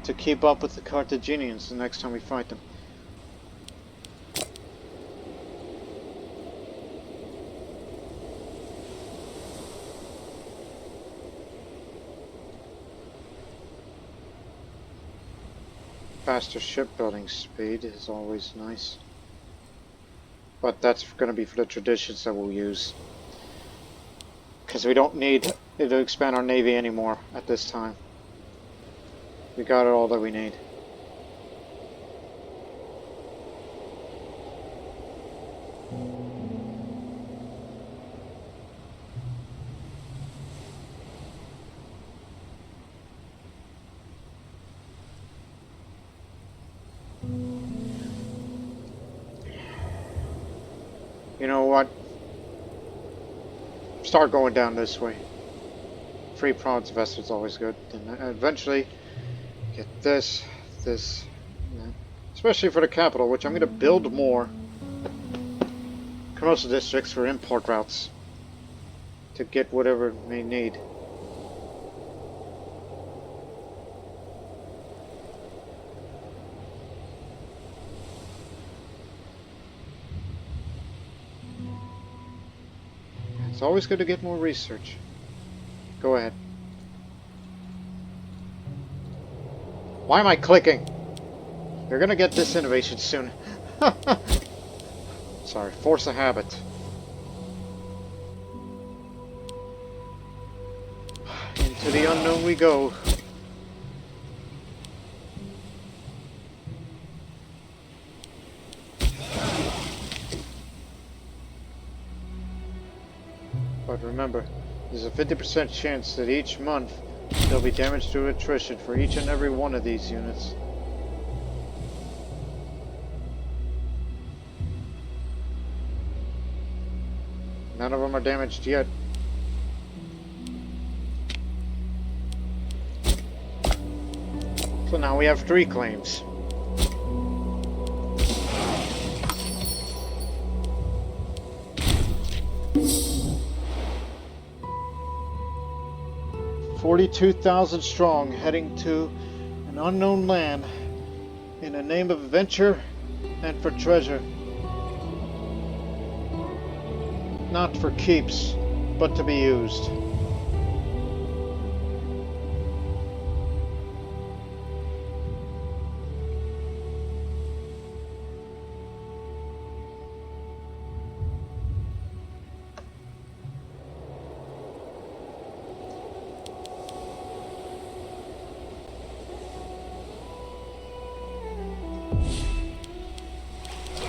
to keep up with the Carthaginians the next time we fight them. Faster shipbuilding speed is always nice. But that's going to be for the traditions that we'll use. Because we don't need it to expand our navy anymore at this time. We got it all that we need. You know what? Start going down this way. Free province investment's always good. And eventually get this, especially for the capital, which I'm going to build more commercial districts for import routes to get whatever it may need. It's always good to get more research. Go ahead. Why am I clicking? You're gonna get this innovation soon. Sorry, force a habit. Into the unknown we go. But remember, there's a 50% chance that each month there'll be damage to attrition for each and every one of these units. None of them are damaged yet. So now we have 3 claims. $42,000 strong, heading to an unknown land in the name of adventure and for treasure. Not for keeps, but to be used.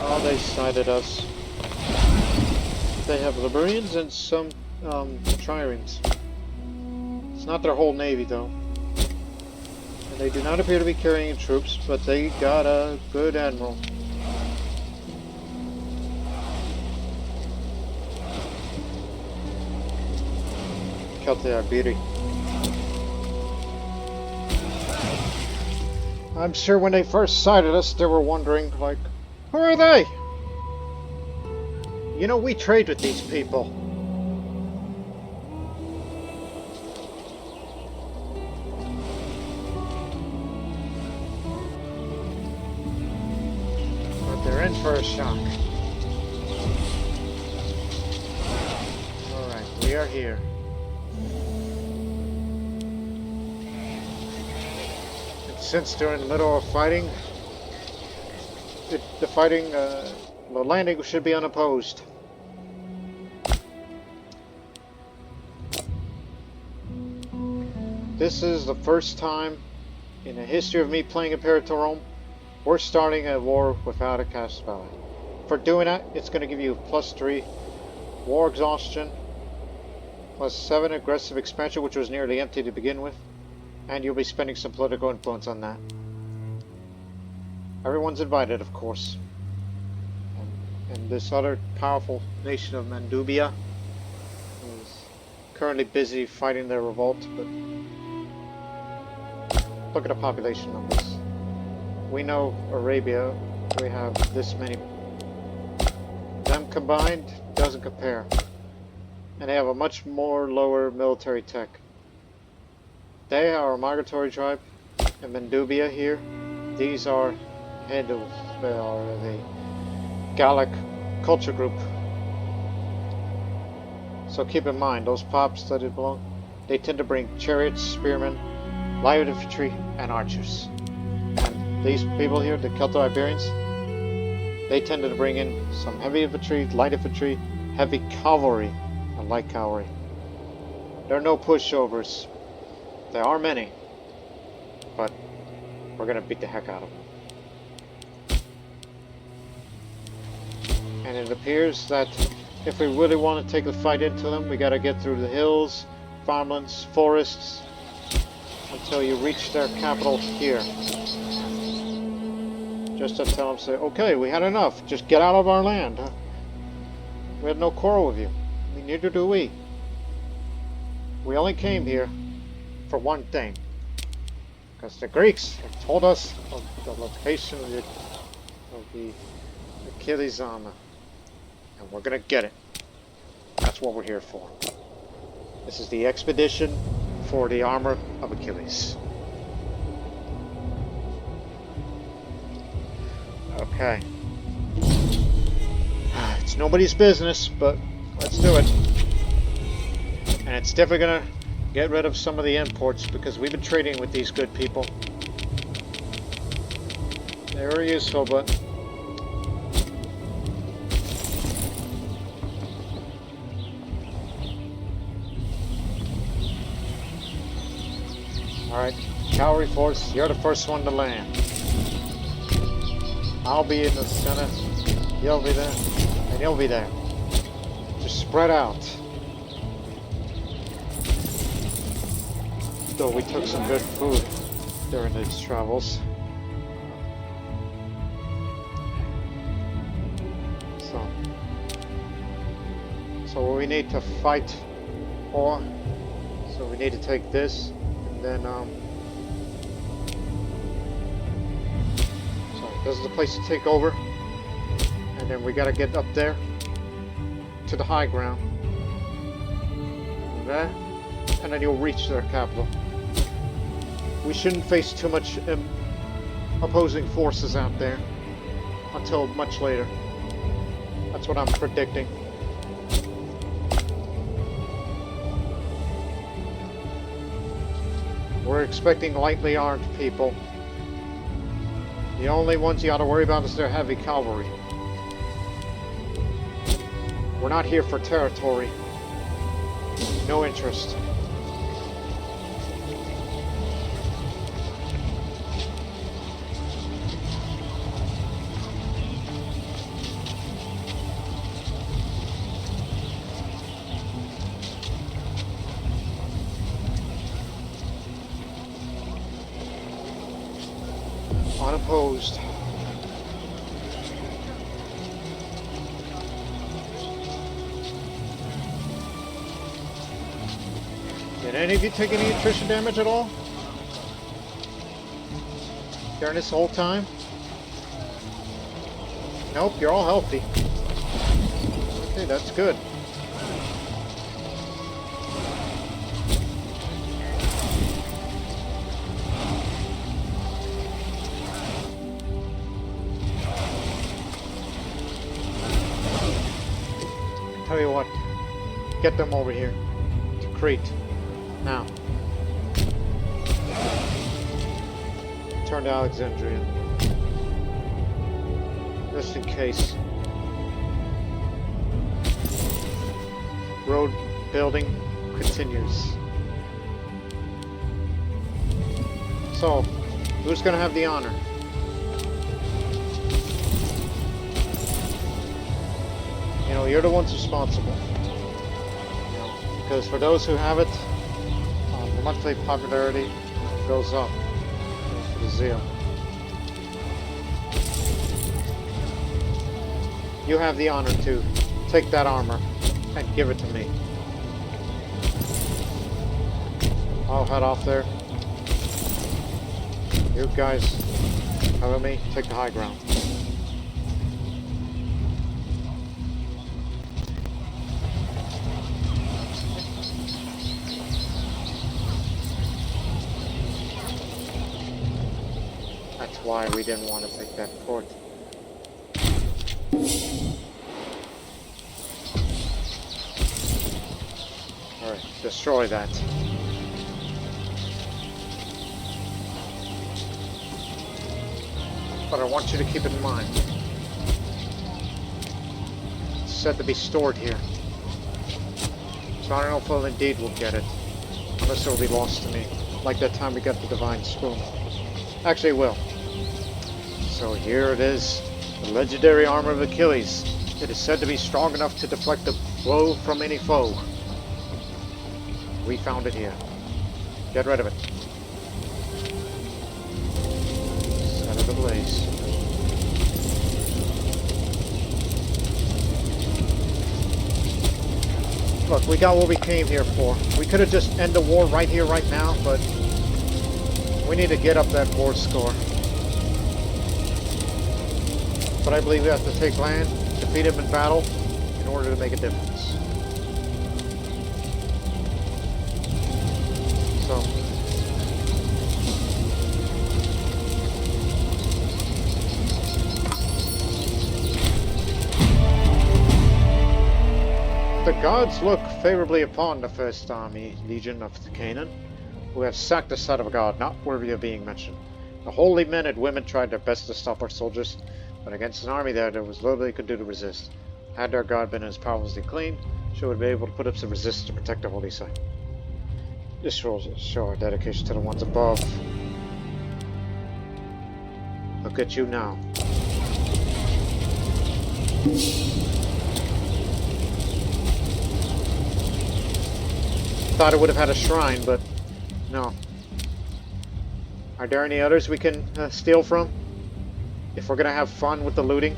Oh, they sighted us. They have Liberians and some triremes. It's not their whole navy though. And they do not appear to be carrying troops, but they got a good admiral. Kelti Iberi. I'm sure when they first sighted us, they were wondering, like, who are they? You know, we trade with these people. But they're in for a shock. Alright, we are here. And since they're in the middle of fighting, the landing should be unopposed. This is the first time in the history of me playing Imperator Rome we're starting a war without a casus belli. For doing that, it's going to give you +3 war exhaustion, +7 aggressive expansion, which was nearly empty to begin with, and you'll be spending some political influence on that. Everyone's invited, of course. And this other powerful nation of Mandubia is currently busy fighting their revolt, but look at the population numbers. We know Arabia, we have this many. Them combined doesn't compare. And they have a much more lower military tech. They are a migratory tribe in Mandubia here. These are Hindus. They are the Gallic culture group. So keep in mind, those pops that it belong, they tend to bring chariots, spearmen, light infantry, and archers. And these people here, the Celto-Iberians, they tended to bring in some heavy infantry, light infantry, heavy cavalry, and light cavalry. There are no pushovers. There are many, but we're gonna beat the heck out of them. And it appears that if we really want to take the fight into them, we gotta get through the hills, farmlands, forests, until you reach their capital here. Just to tell them, say, okay, we had enough. Just get out of our land. Huh? We had no quarrel with you. I mean, neither do we. We only came here for one thing. Because the Greeks have told us of the location of the Achilles armor. And we're gonna get it. That's what we're here for. This is the expedition for the armor of Achilles. Okay. It's nobody's business, but let's do it. And it's definitely gonna get rid of some of the imports because we've been trading with these good people. They were useful, but alright, cavalry force, you're the first one to land. I'll be in the center, you'll be there, and you'll be there. Just spread out. Though we took some good food during these travels. So what we need to fight for, so we need to take this, and then so this is the place to take over, and then we gotta get up there to the high ground. Okay? And then you'll reach their capital. We shouldn't face too much opposing forces out there until much later. That's what I'm predicting. We're expecting lightly armed people. The only ones you ought to worry about is their heavy cavalry. We're not here for territory. No interest. Unopposed. Did any of you take any attrition damage at all during this whole time? Nope, you're all healthy. Okay, that's good. Tell you what, get them over here to Crete now. Turn to Alexandria, just in case. Road building continues. So, who's gonna have the honor? You know, you're the ones responsible. You know, because for those who have it, the monthly popularity goes up for the zeal. you have the honor to take that armor and give it to me. I'll head off there. You guys, follow me, take the high ground. That's why we didn't want to take that fort. Alright, destroy that. But I want you to keep in mind, it's said to be stored here. So I don't know if we'll indeed will get it, unless it will be lost to me, like that time we got the Divine Spoon. Actually, it will. So here it is, the legendary armor of Achilles. It is said to be strong enough to deflect a blow from any foe. We found it here. Get rid of it. Set it ablaze. Look, we got what we came here for. We could have just ended the war right here, right now, but we need to get up that war score. But I believe we have to take land, defeat him in battle, in order to make a difference. So, the gods look favorably upon the first army legion of Canaan, who have sacked the site of a god not worthy of being mentioned. The holy men and women tried their best to stop our soldiers, but against an army there was little they could do to resist. Had their god been as powerful as they claimed, she would be able to put up some resistance to protect the holy site. This shows our dedication to the ones above. Look at you now. Thought it would have had a shrine, but no. Are there any others we can steal from? If we're gonna have fun with the looting?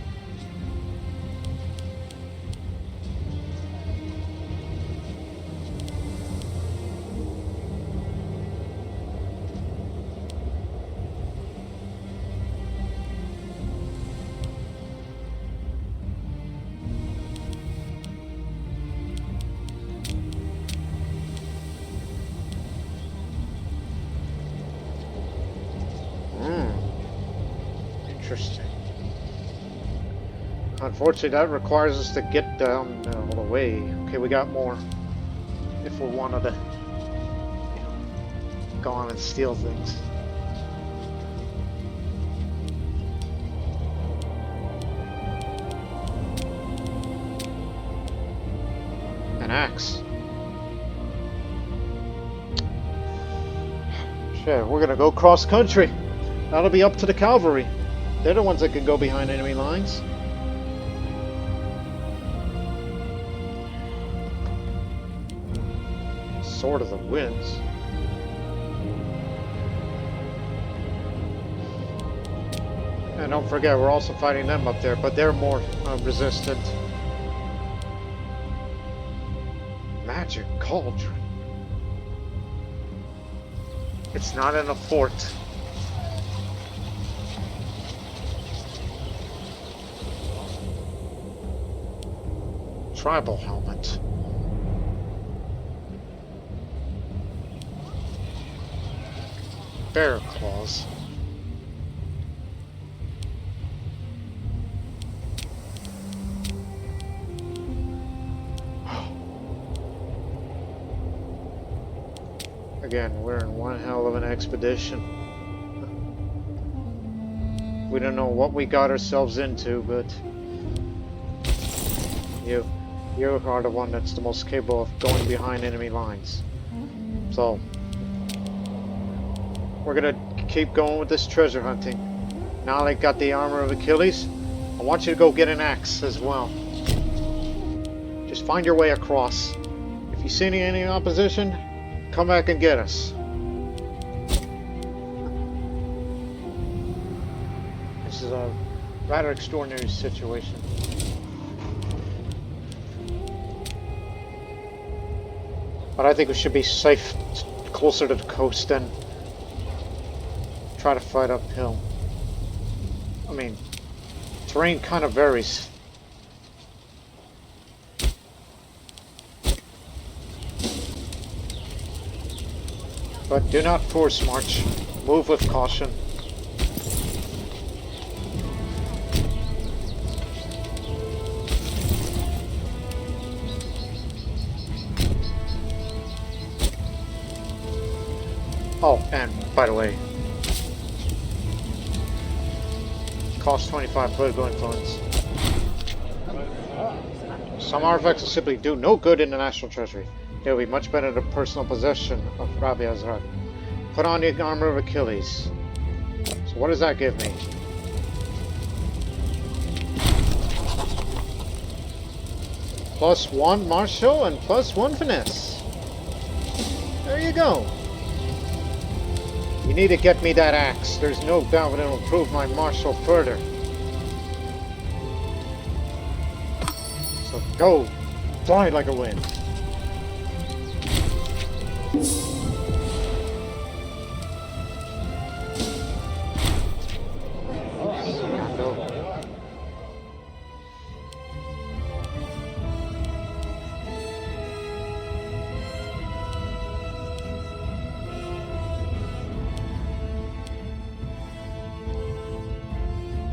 Interesting. Unfortunately, that requires us to get down all the way. Okay, we got more. If we wanted to, go on and steal things. An axe. Shit, we're gonna go cross country. That'll be up to the cavalry. They're the ones that can go behind enemy lines. Sword of the Winds. And don't forget, we're also fighting them up there, but they're more resistant. Magic Cauldron. It's not in a fort. Tribal helmet. Bear claws. Again, we're in one hell of an expedition. We don't know what we got ourselves into, but you are the one that's the most capable of going behind enemy lines. So, we're gonna keep going with this treasure hunting. Now they got the armor of Achilles, I want you to go get an axe as well. Just find your way across. If you see any opposition, come back and get us. This is a rather extraordinary situation. But I think we should be safe closer to the coast than try to fight uphill. I mean, terrain kind of varies. But do not force march. Move with caution. Oh, and by the way, cost 25 political influence. Some artifacts will simply do no good in the national treasury. They will be much better in the personal possession of Rabia Azrak. Put on the armor of Achilles. So what does that give me? +1 martial and +1 finesse. There you go. You need to get me that axe. There's no doubt it'll improve my martial further. So go, fly like a wind.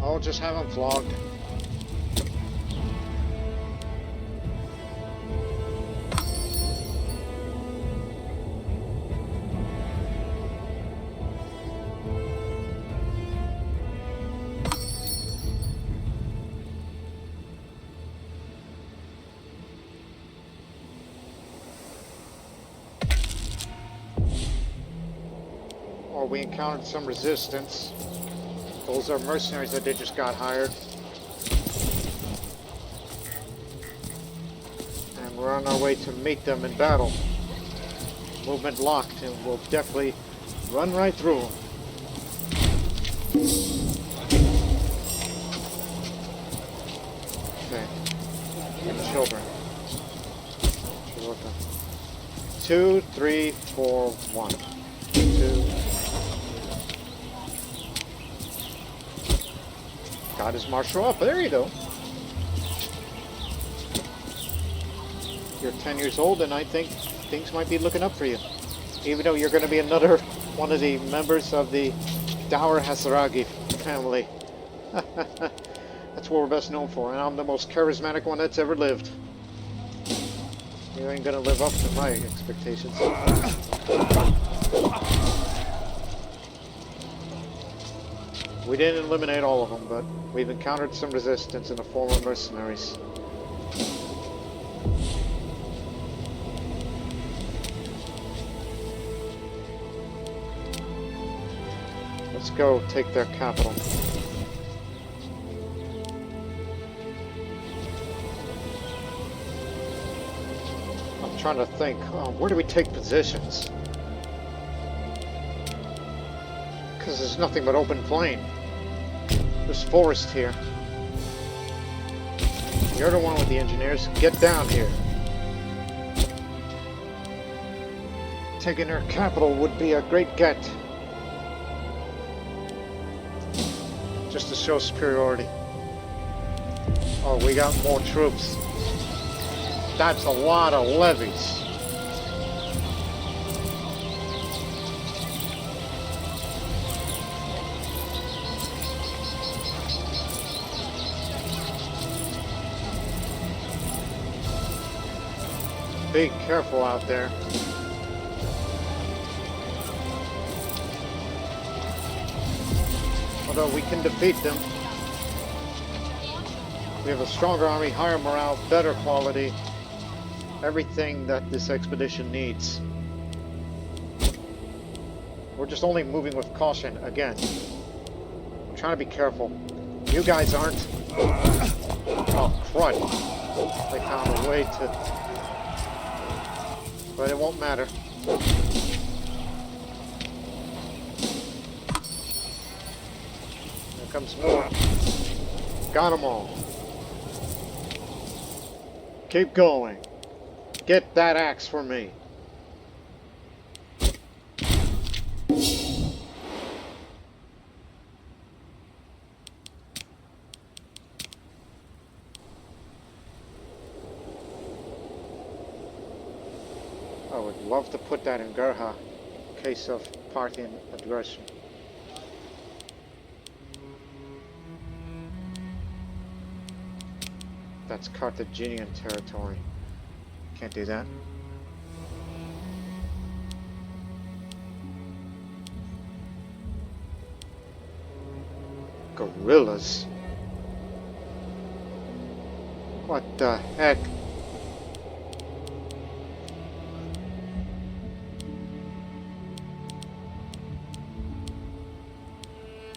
I'll just have him flogged. Or we encountered some resistance. Those are mercenaries that they just got hired. And we're on our way to meet them in battle. Movement locked, and we'll definitely run right through them. Okay. And the children. 2, 3, 4, 1. 2. Got his martial up. There you go. You're 10 years old, and I think things might be looking up for you. Even though you're going to be another one of the members of the Dower Hasaragi family. That's what we're best known for, and I'm the most charismatic one that's ever lived. You ain't going to live up to my expectations. We didn't eliminate all of them, but we've encountered some resistance in the form of mercenaries. Let's go take their capital. I'm trying to think, where do we take positions? Because there's nothing but open plain. There's forest here. You're the one with the engineers. Get down here. Taking their capital would be a great get. Just to show superiority. Oh, we got more troops. That's a lot of levies. Be careful out there. Although we can defeat them. We have a stronger army, higher morale, better quality. Everything that this expedition needs. We're just only moving with caution again. I'm trying to be careful. You guys aren't. Oh, crud. They found a way to... But it won't matter. There comes more. Got them all. Keep going. Get that axe for me. I would love to put that in Gerha in case of Parthian aggression. That's Carthaginian territory. Can't do that. Gorillas? What the heck?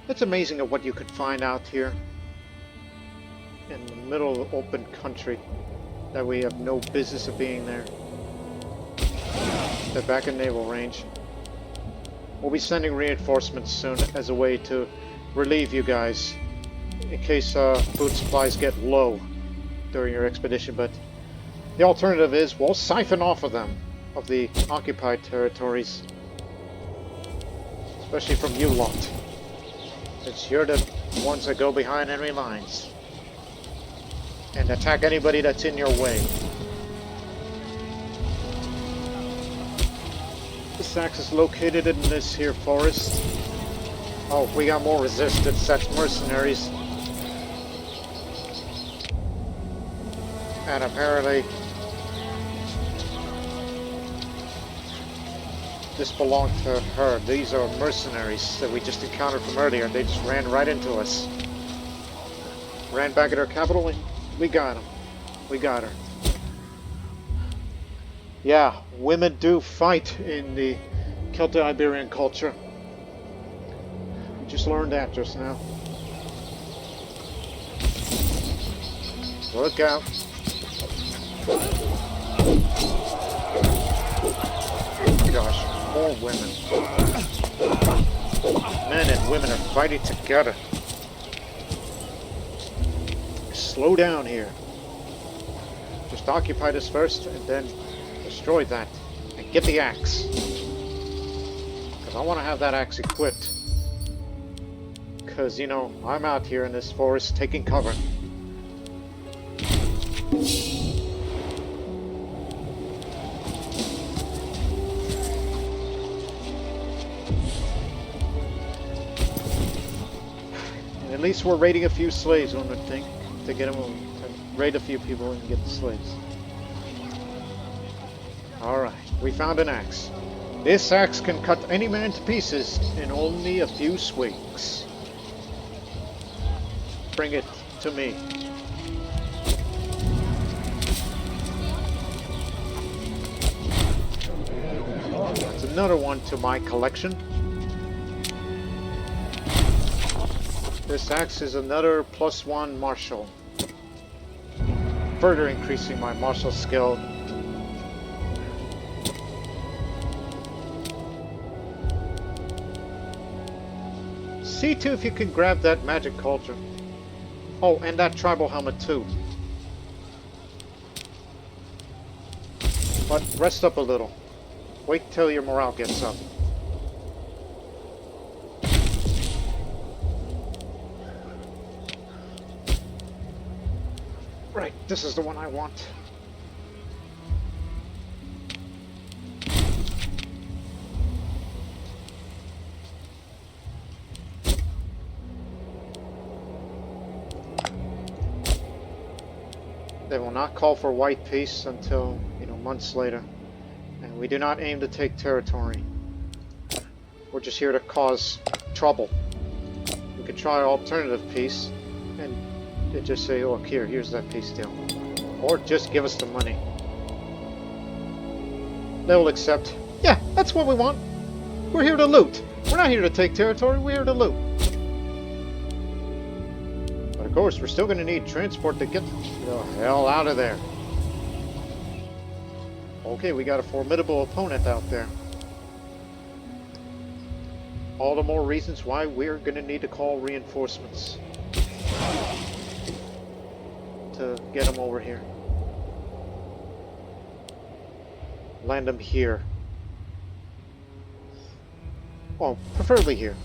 It's amazing at what you could find out here in the middle of the open country that we have no business of being there. They're back in naval range. We'll be sending reinforcements soon as a way to relieve you guys in case food supplies get low during your expedition, but the alternative is we'll siphon off of them, of the occupied territories, especially from you lot, since you're the ones that go behind enemy lines and attack anybody that's in your way. This axe is located in this here forest. Oh, we got more resistance, that's mercenaries. And apparently this belonged to her. These are mercenaries that we just encountered from earlier. They just ran right into us. Ran back at our capital and we got them. We got her. Yeah, women do fight in the Celto-Iberian culture. We just learned that just now. Look out. Gosh, more women. Men and women are fighting together. Slow down here. Just occupy this first and then destroy that. And get the axe. Because I want to have that axe equipped. Because, you know, I'm out here in this forest taking cover. At least we're raiding a few slaves, one would think, to get them, to raid a few people and get the slaves. Alright, we found an axe. This axe can cut any man to pieces in only a few swings. Bring it to me. That's another one to my collection. This axe is another +1 martial, further increasing my martial skill. See too if you can grab that magic cauldron. Oh, and that tribal helmet too. But rest up a little. Wait till your morale gets up. Right, this is the one I want. They will not call for white peace until, months later. And we do not aim to take territory. We're just here to cause trouble. We could try alternative peace and they just say, oh, here's that peace deal. Or just give us the money. They'll accept. Yeah, that's what we want. We're here to loot. We're not here to take territory, we're here to loot. But of course, we're still going to need transport to get the hell out of there. Okay, we got a formidable opponent out there. All the more reasons why we're going to need to call reinforcements to get them over here. Land them here. Oh, preferably here.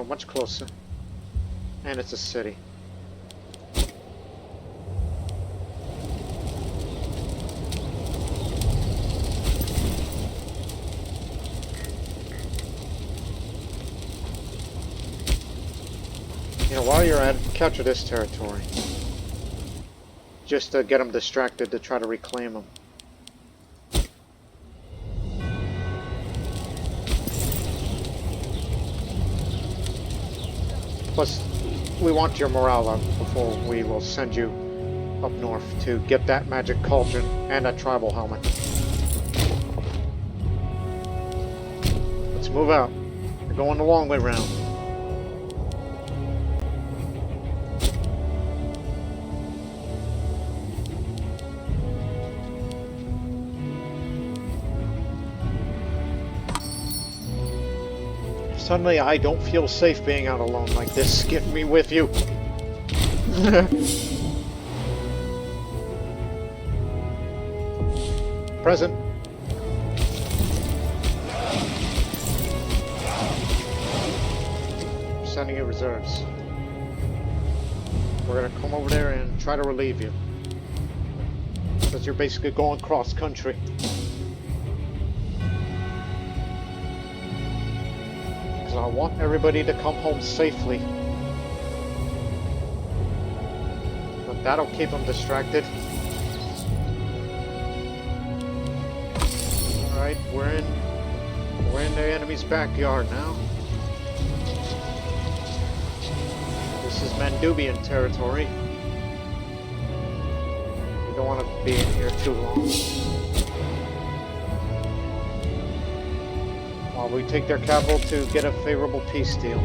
Much closer. And it's a city. while you're at it, capture this territory. Just to get them distracted to try to reclaim them. Plus, we want your morale up before we will send you up north to get that magic cauldron and that tribal helmet. Let's move out. We're going the long way round. Suddenly, I don't feel safe being out alone like this. Get me with you. Present. Sending you reserves. We're gonna come over there and try to relieve you. Because you're basically going cross country. I want everybody to come home safely. But that'll keep them distracted. Alright, we're in the enemy's backyard now. This is Mandubian territory. You don't want to be in here too long. We take their capital to get a favorable peace deal.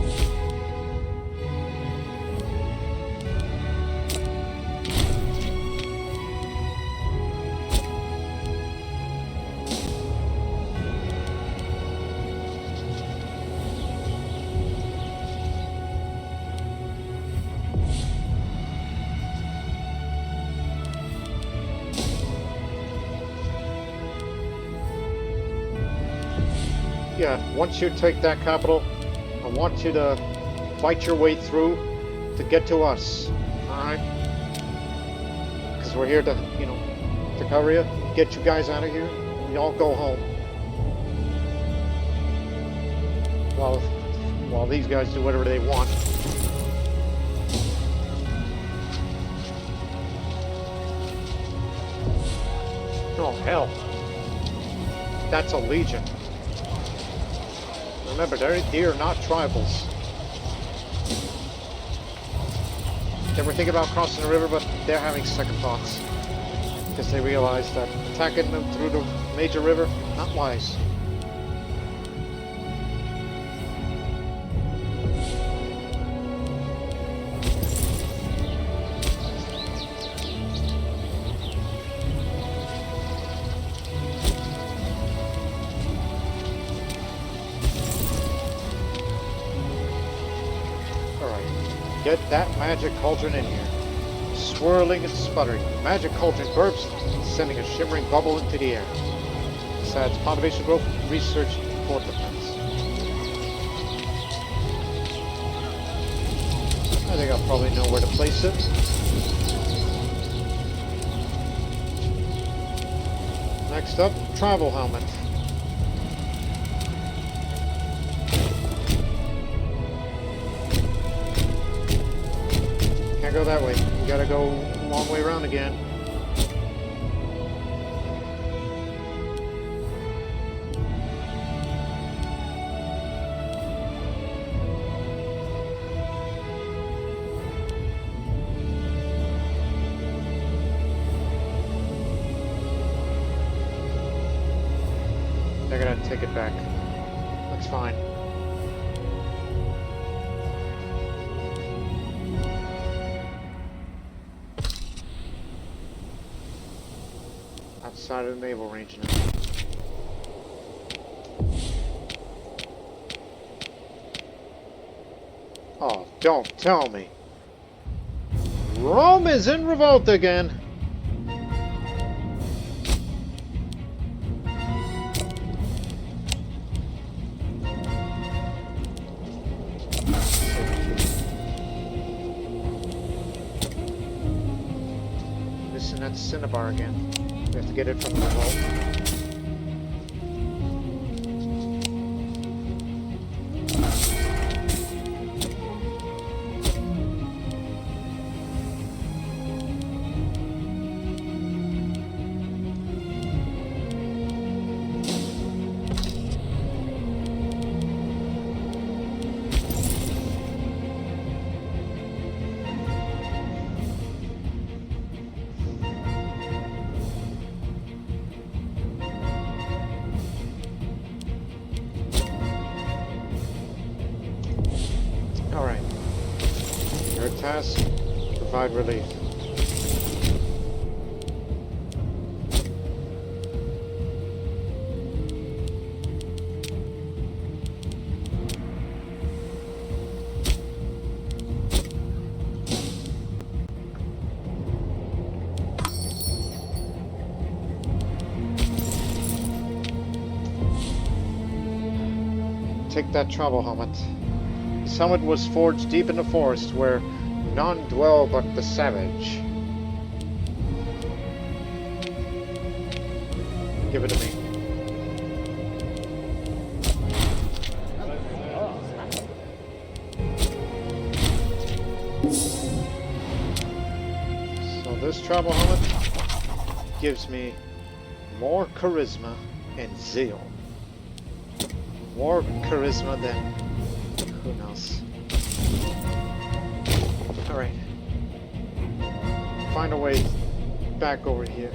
Yeah, once you take that capital, I want you to fight your way through to get to us, alright? Because we're here to, you know, to cover you, get you guys out of here, and we all go home. While these guys do whatever they want. Oh, hell. That's a legion. Remember, they are not tribals. They were thinking about crossing the river, but they're having second thoughts. Because they realize that attacking them through the major river, not wise. Get that magic cauldron in here. Swirling and sputtering, the magic cauldron burps, sending a shimmering bubble into the air. Besides cultivation growth, research, and fort defense. I think I'll probably know where to place it. Next up, travel helmet. Can't go that way. We gotta go a long way around again. They're gonna take it back. That's fine. Outside of the naval range now. Oh, don't tell me. Rome is in revolt again. Missing that cinnabar again. We have to get it from the vault. Task, provide relief. Take that travel helmet. This helmet was forged deep in the forest where none dwell but the savage. Give it to me. So this travel helmet gives me more charisma and zeal. More charisma than who knows. Alright. Find a way back over here.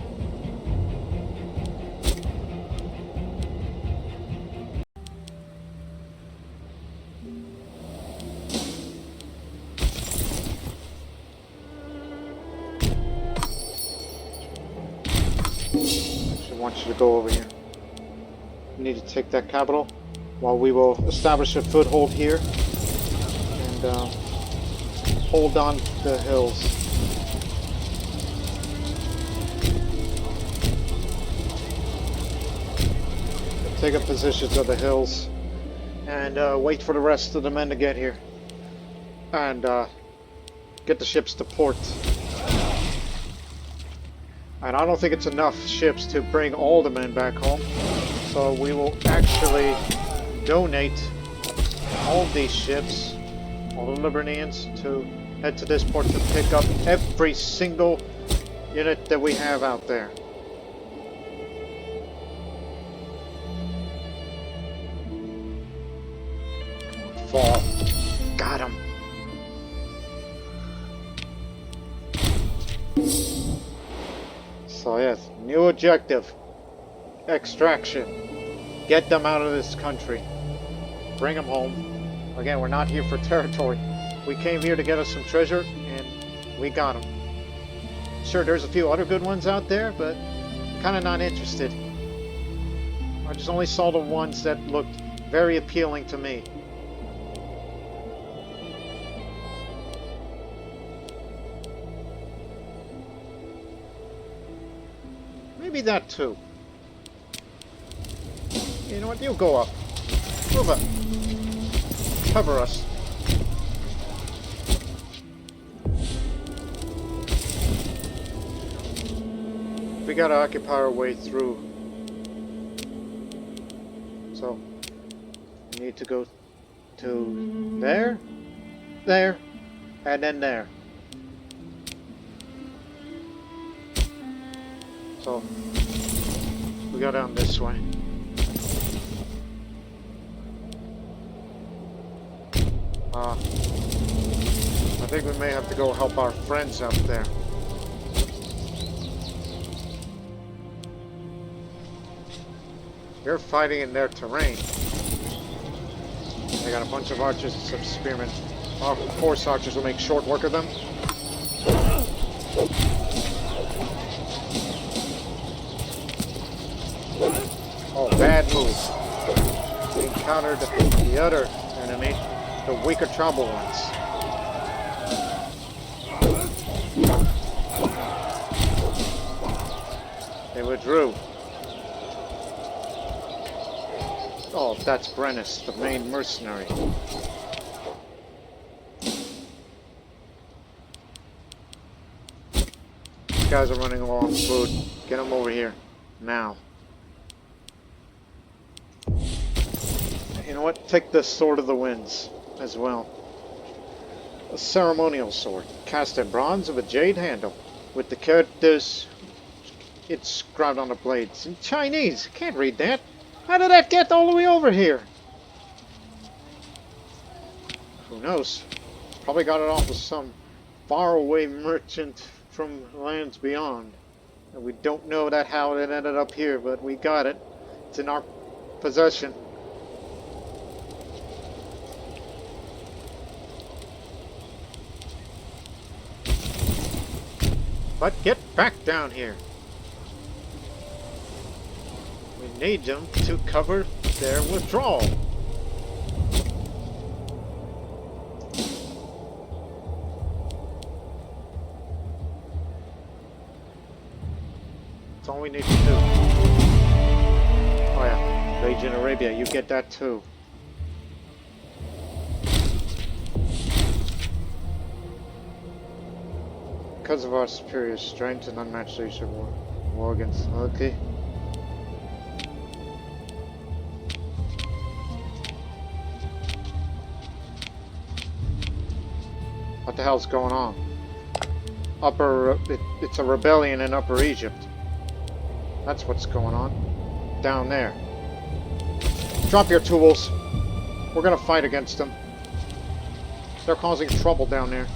Actually, I want you to go over here. You need to take that capital. While we will establish a foothold here and hold on to the hills. Take up positions on the hills and wait for the rest of the men to get here and get the ships to port. And I don't think it's enough ships to bring all the men back home, so we will actually donate all of these ships, all the Liburnians, to head to this port to pick up every single unit that we have out there. Fall. Got him. So yes, new objective. Extraction. Get them out of this country. Bring them home. Again, we're not here for territory. We came here to get us some treasure, and we got them. Sure, there's a few other good ones out there, but I'm kind of not interested. I just only saw the ones that looked very appealing to me. Maybe that too. You know what? You go up. Move up. Cover us. We gotta occupy our way through. So, we need to go to there, there, and then there. So, we go down this way. I think we may have to go help our friends out there. We're fighting in their terrain. They got a bunch of archers and some spearmen. Our horse archers will make short work of them. Oh, bad move. We encountered the other enemy, the weaker tribal ones. They withdrew. Oh, that's Brennus, the main mercenary. These guys are running low on food. Get them over here. Now. You know what? Take the Sword of the Winds as well. A ceremonial sword. Cast in bronze with a jade handle. With the characters inscribed on the blade. It's in Chinese. Can't read that. How did that get all the way over here? Who knows? Probably got it off of some faraway merchant from lands beyond. And we don't know that how it ended up here, but we got it. It's in our possession. But get back down here. We need them to cover their withdrawal. That's all we need to do. Oh yeah, Legion Arabia, you get that too. Because of our superior strength and unmatched leadership war against... Okay. What the hell's going on? It's a rebellion in Upper Egypt. That's what's going on. Down there. Drop your tools. We're gonna fight against them. They're causing trouble down there.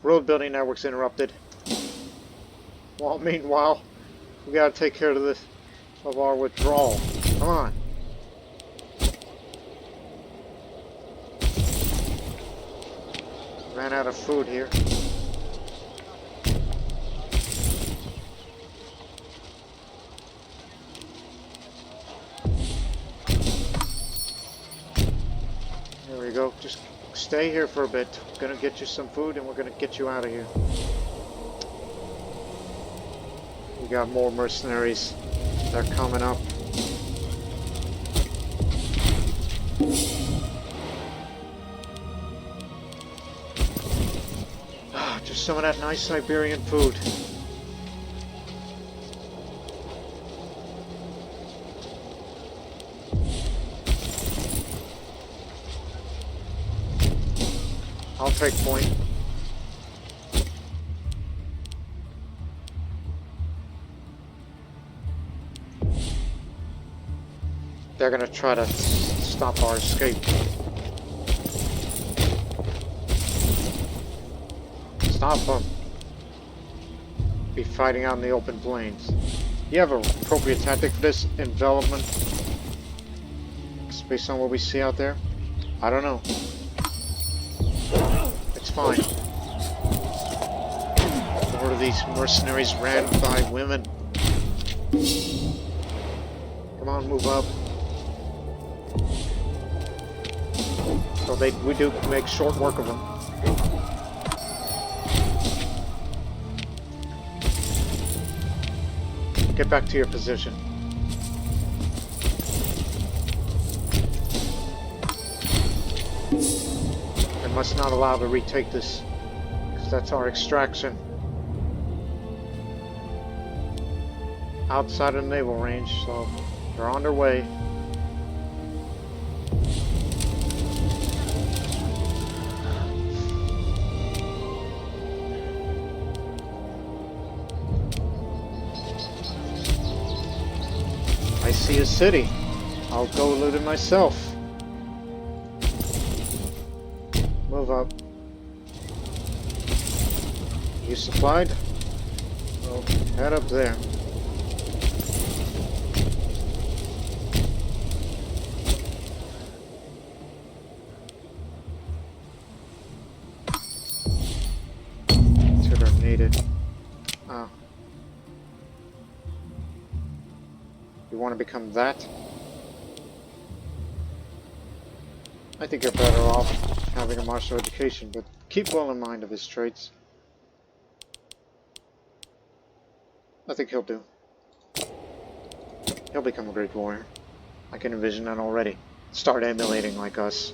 Road building network's interrupted. Well, meanwhile, we gotta take care of this, of our withdrawal. Come on. Ran out of food here. There we go. Just stay here for a bit. Gonna get you some food and we're gonna get you out of here. We got more mercenaries. They're coming up. Just some of that nice Siberian food. I'll take point. They're gonna try to stop our escape. Stop them. Be fighting out in the open plains. You have an appropriate tactic for this envelopment? Based on what we see out there? I don't know. It's fine. More of these mercenaries ran by women. Come on, move up. So we do make short work of them. Get back to your position. I must not allow to retake this, because that's our extraction. Outside of the naval range, so they're on their way. I see a city. I'll go loot it myself. Move up. You supplied? Well, head up there. Consider needed. Oh. You want to become that? I think you're better off having a martial education, but keep well in mind of his traits. I think he'll do. He'll become a great warrior. I can envision that already. Start emulating like us.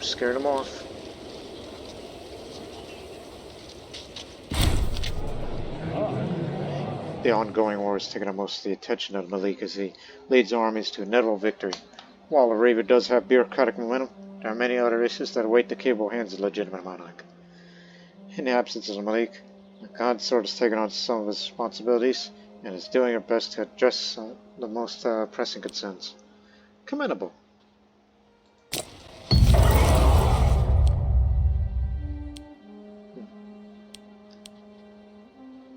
Scared him off. The ongoing war is taking up most of the attention of Malik as he leads armies to inevitable victory. While Arabia does have bureaucratic momentum, there are many other issues that await the capable hands of the legitimate monarch. In the absence of Malik, the consort has taken on some of his responsibilities and is doing her best to address the most pressing concerns. Commendable.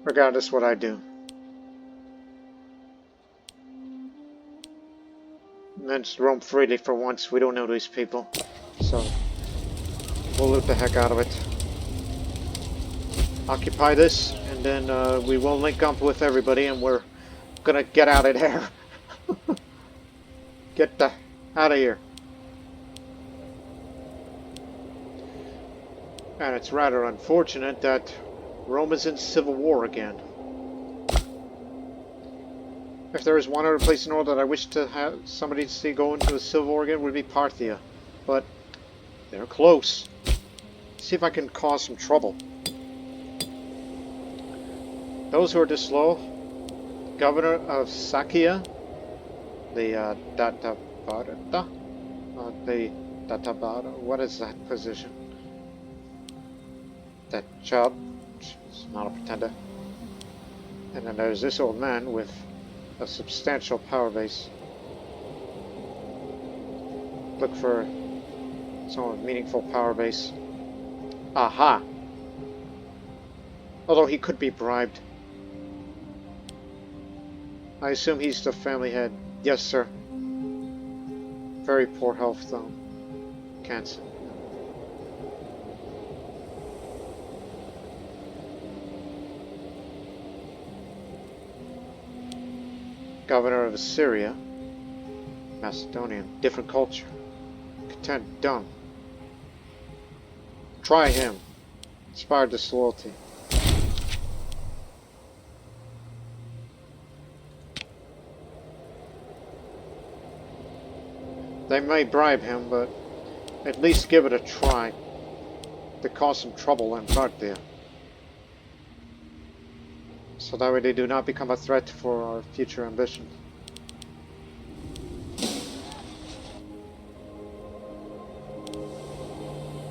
regardless what I do. And just roam freely for once. We don't know these people, so we'll loot the heck out of it. Occupy this, and then we will link up with everybody, and we're gonna get out of there. Get the out of here. And it's rather unfortunate that Rome is in civil war again. If there is one other place in the world that I wish to have somebody to see go into a civil war again, it would be Parthia. But they're close. Let's see if I can cause some trouble. Those who are this low, Governor of Sakia, the Databada, what is that position? That child, she's not a pretender. And then there's this old man with a substantial power base. Look for some meaningful power base. Aha! Although he could be bribed. I assume he's the family head. Yes, sir. Very poor health, though. Cancer. Governor of Assyria. Macedonian. Different culture. Content. Dumb. Try him. Inspired disloyalty. They may bribe him, but at least give it a try to cause some trouble in Parthia. So that way they do not become a threat for our future ambitions.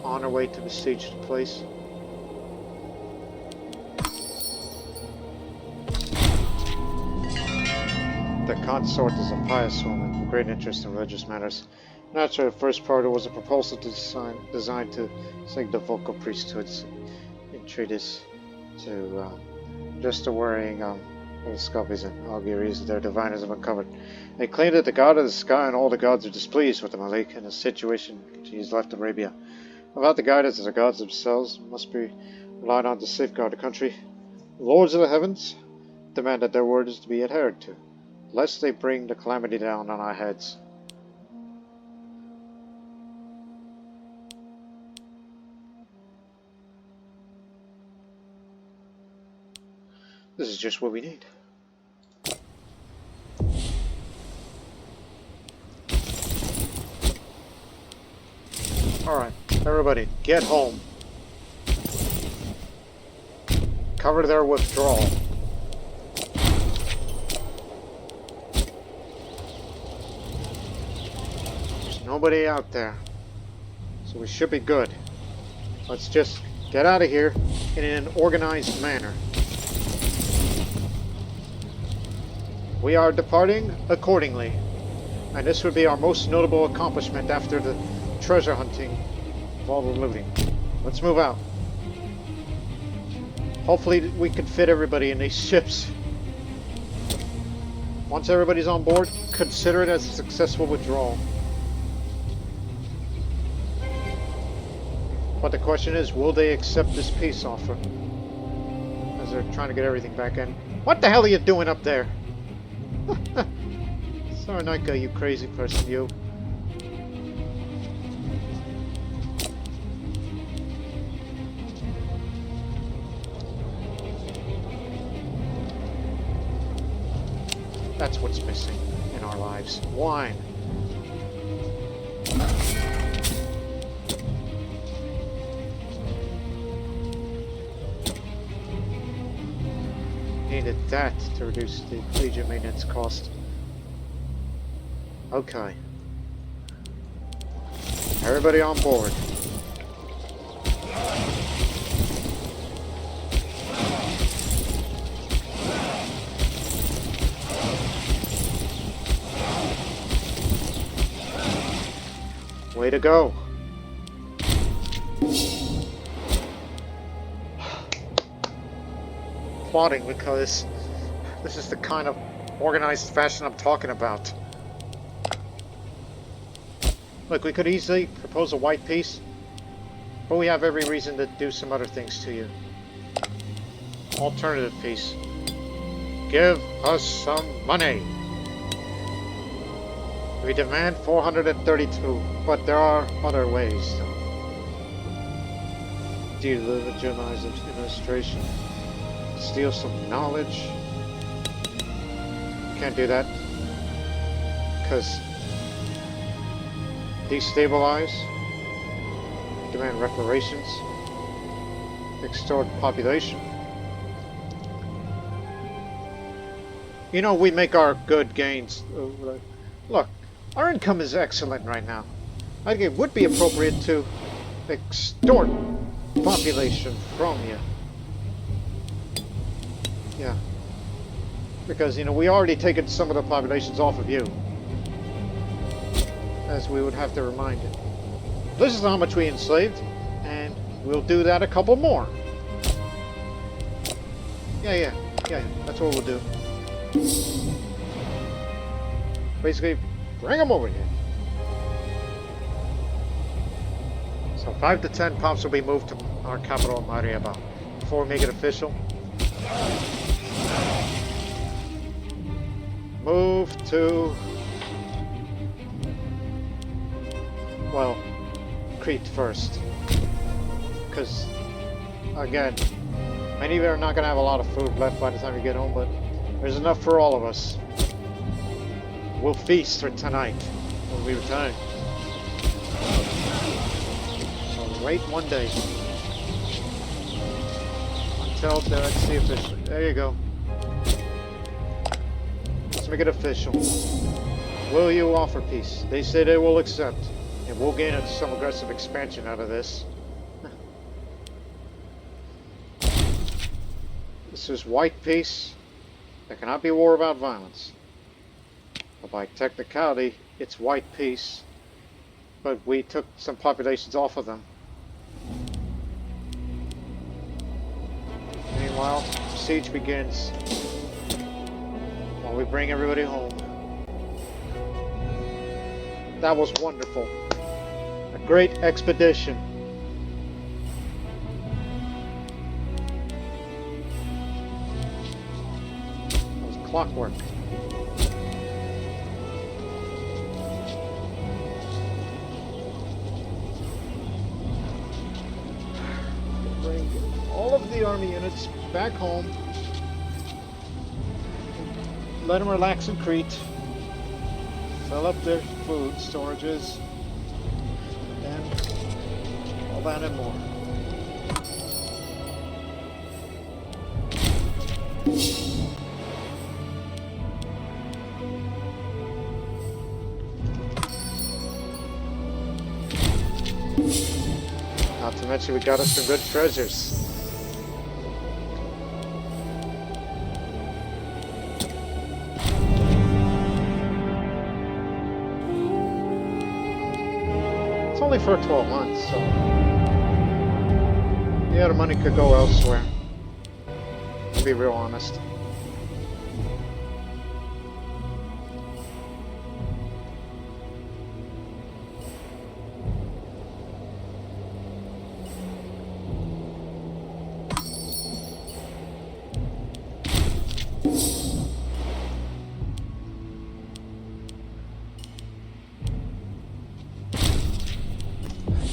On our way to besiege the place. The consort is a pious woman with great interest in religious matters. Naturally, the first part was a proposal designed to sink the vocal priesthoods in treatise to just the worrying the sculptors and auguries their diviners have uncovered. They claim that the god of the sky and all the gods are displeased with the Malik and the situation he's left Arabia. Without the guidance of the gods themselves, must be relied on to safeguard the country. The lords of the heavens demand that their word is to be adhered to, lest they bring the calamity down on our heads. This is just what we need. Alright, everybody, get home. Cover their withdrawal. There's nobody out there, so we should be good. Let's just get out of here in an organized manner. We are departing accordingly, and this would be our most notable accomplishment after the treasure hunting of all the looting. Let's move out. Hopefully we can fit everybody in these ships. Once everybody's on board, consider it as a successful withdrawal. But the question is, will they accept this peace offer? As they're trying to get everything back in. What the hell are you doing up there? Sarnaika, you crazy person, you. That's what's missing in our lives. Wine. Needed that to reduce the collegiate maintenance cost. Okay. Everybody on board. Way to go. plotting, because this is the kind of organized fashion I'm talking about. Look, we could easily propose a white peace, but we have every reason to do some other things to you. Alternative peace. Give us some money. We demand 432, but there are other ways. Delegitimize administration. Steal some knowledge. Can't do that. Because destabilize. Demand reparations. Extort population. You know, we make our good gains. Look, our income is excellent right now. I think it would be appropriate to extort population from you. Yeah. Because, you know, we already taken some of the populations off of you. As we would have to remind it. This is how much we enslaved, and we'll do that a couple more. Yeah, that's what we'll do. Basically, bring them over here. So 5 to 10 pops will be moved to our capital, Mariaba. Before we make it official. Move to... well, Crete first. Because, again, many of you are not going to have a lot of food left by the time you get home, but there's enough for all of us. We'll feast for tonight when we return. So wait one day. Until that's the official. There you go. Let's make it official. Will you offer peace? They say they will accept. And we'll gain some aggressive expansion out of this. This is white peace. There cannot be war without violence. But by technicality, it's white peace. But we took some populations off of them. Meanwhile, siege begins. While we bring everybody home. That was wonderful. A great expedition. That was clockwork. Bring all of the army units back home. Let them relax in Crete. Fill up their food storages. And all that and more. Not to mention we got us some good treasures. It's only for 12 months, so yeah, the money could go elsewhere. To be real honest.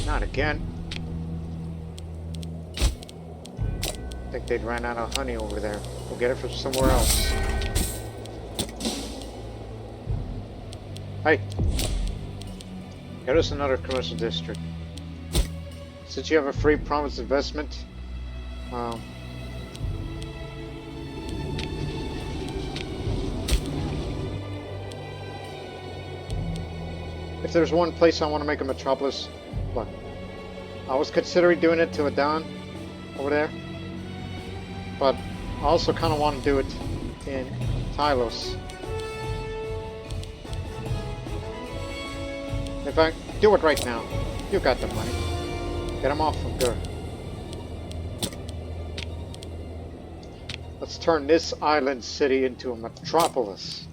Not again. I think they'd ran out of honey over there. We'll get it from somewhere else. Hey! Get us another commercial district. Since you have a free promised investment, if there's one place I want to make a metropolis, look, I was considering doing it to Adan over there, but I also kind of want to do it in Tylos. In fact, do it right now. You got the money. Get them off from Gur. Let's turn this island city into a metropolis.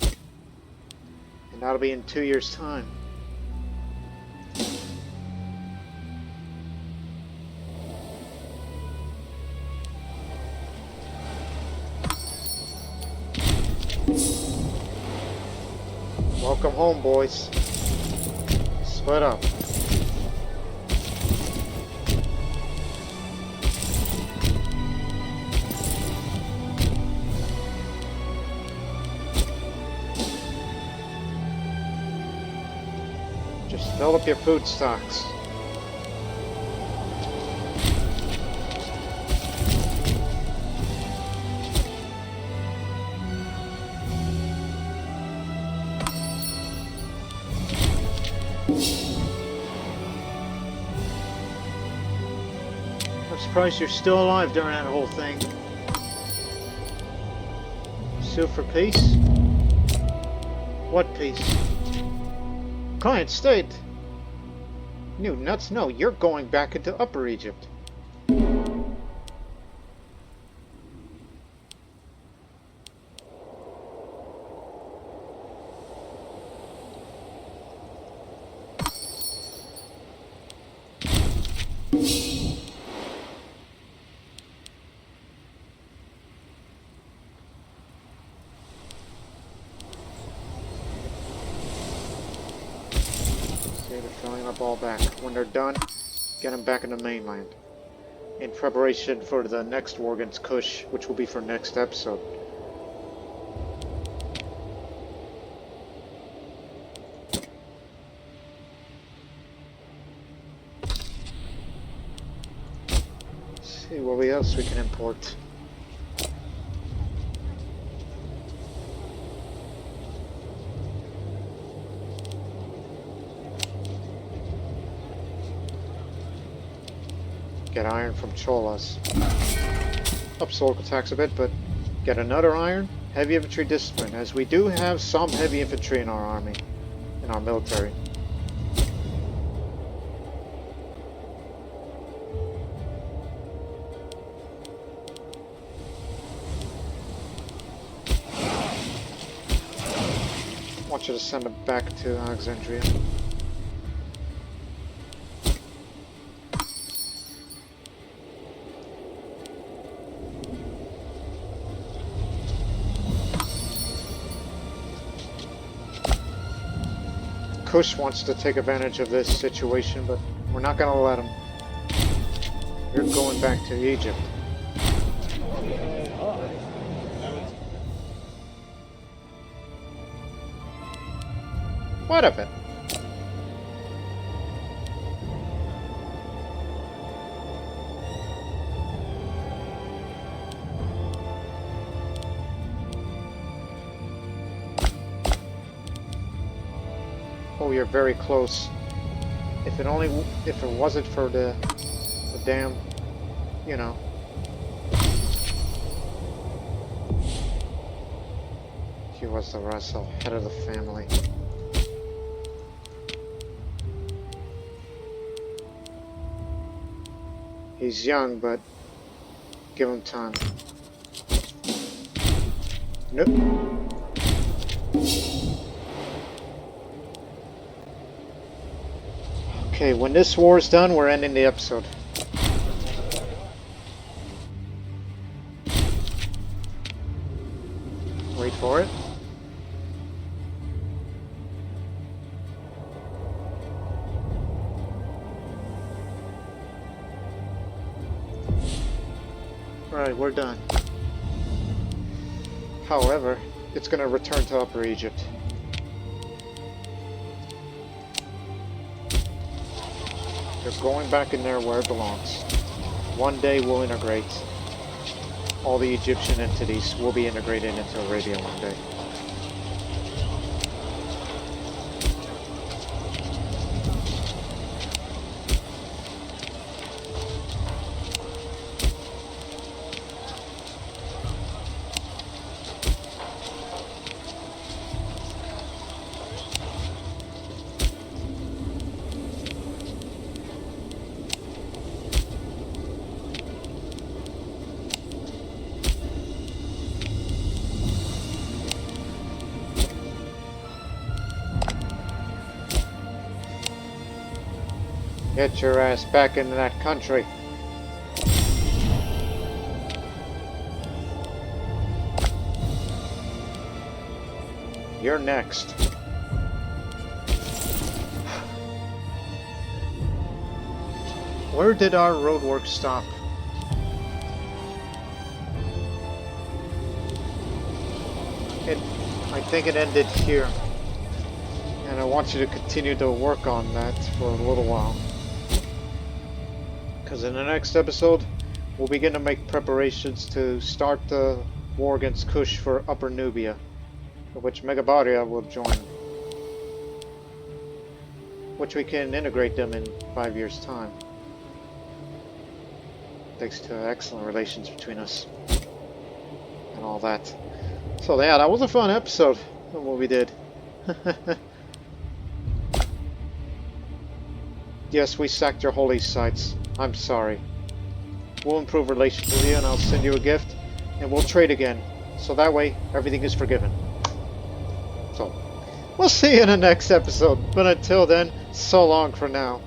And that'll be in 2 years' time. Welcome home, boys. Split up. Just fill up your food stocks. I'm surprised you're still alive during that whole thing. Sue for peace? What peace? Client state. You nuts, no, you're going back into Upper Egypt. They're filling up all back. When they're done, get them back in the mainland. In preparation for the next war against Kush, which will be for next episode. Let's see what else we can import. Get iron from Cholas. Ups local attacks a bit, but get another iron. Heavy infantry discipline, as we do have some heavy infantry in our army, in our military. I want you to send them back to Alexandria. Kush wants to take advantage of this situation, but we're not going to let him. You're going back to Egypt. What of it? Oh, you're very close. If it wasn't for the damn, you know. He was the Russell, head of the family. He's young, but give him time. Nope. Okay, when this war is done, we're ending the episode. Wait for it. Right, we're done. However, it's going to return to Upper Egypt. They're going back in there where it belongs. One day we'll integrate. All the Egyptian entities will be integrated into Arabia one day. Get your ass back into that country. You're next. Where did our roadwork stop? I think it ended here. And I want you to continue to work on that for a little while. Because in the next episode, we'll begin to make preparations to start the war against Kush for Upper Nubia, of which Megabaria will join. Which we can integrate them in 5 years' time. Thanks to excellent relations between us. And all that. So yeah, that was a fun episode of what we did. Yes, we sacked your holy sites. I'm sorry. We'll improve relations with you and I'll send you a gift and we'll trade again. So that way, everything is forgiven. So, we'll see you in the next episode. But until then, so long for now.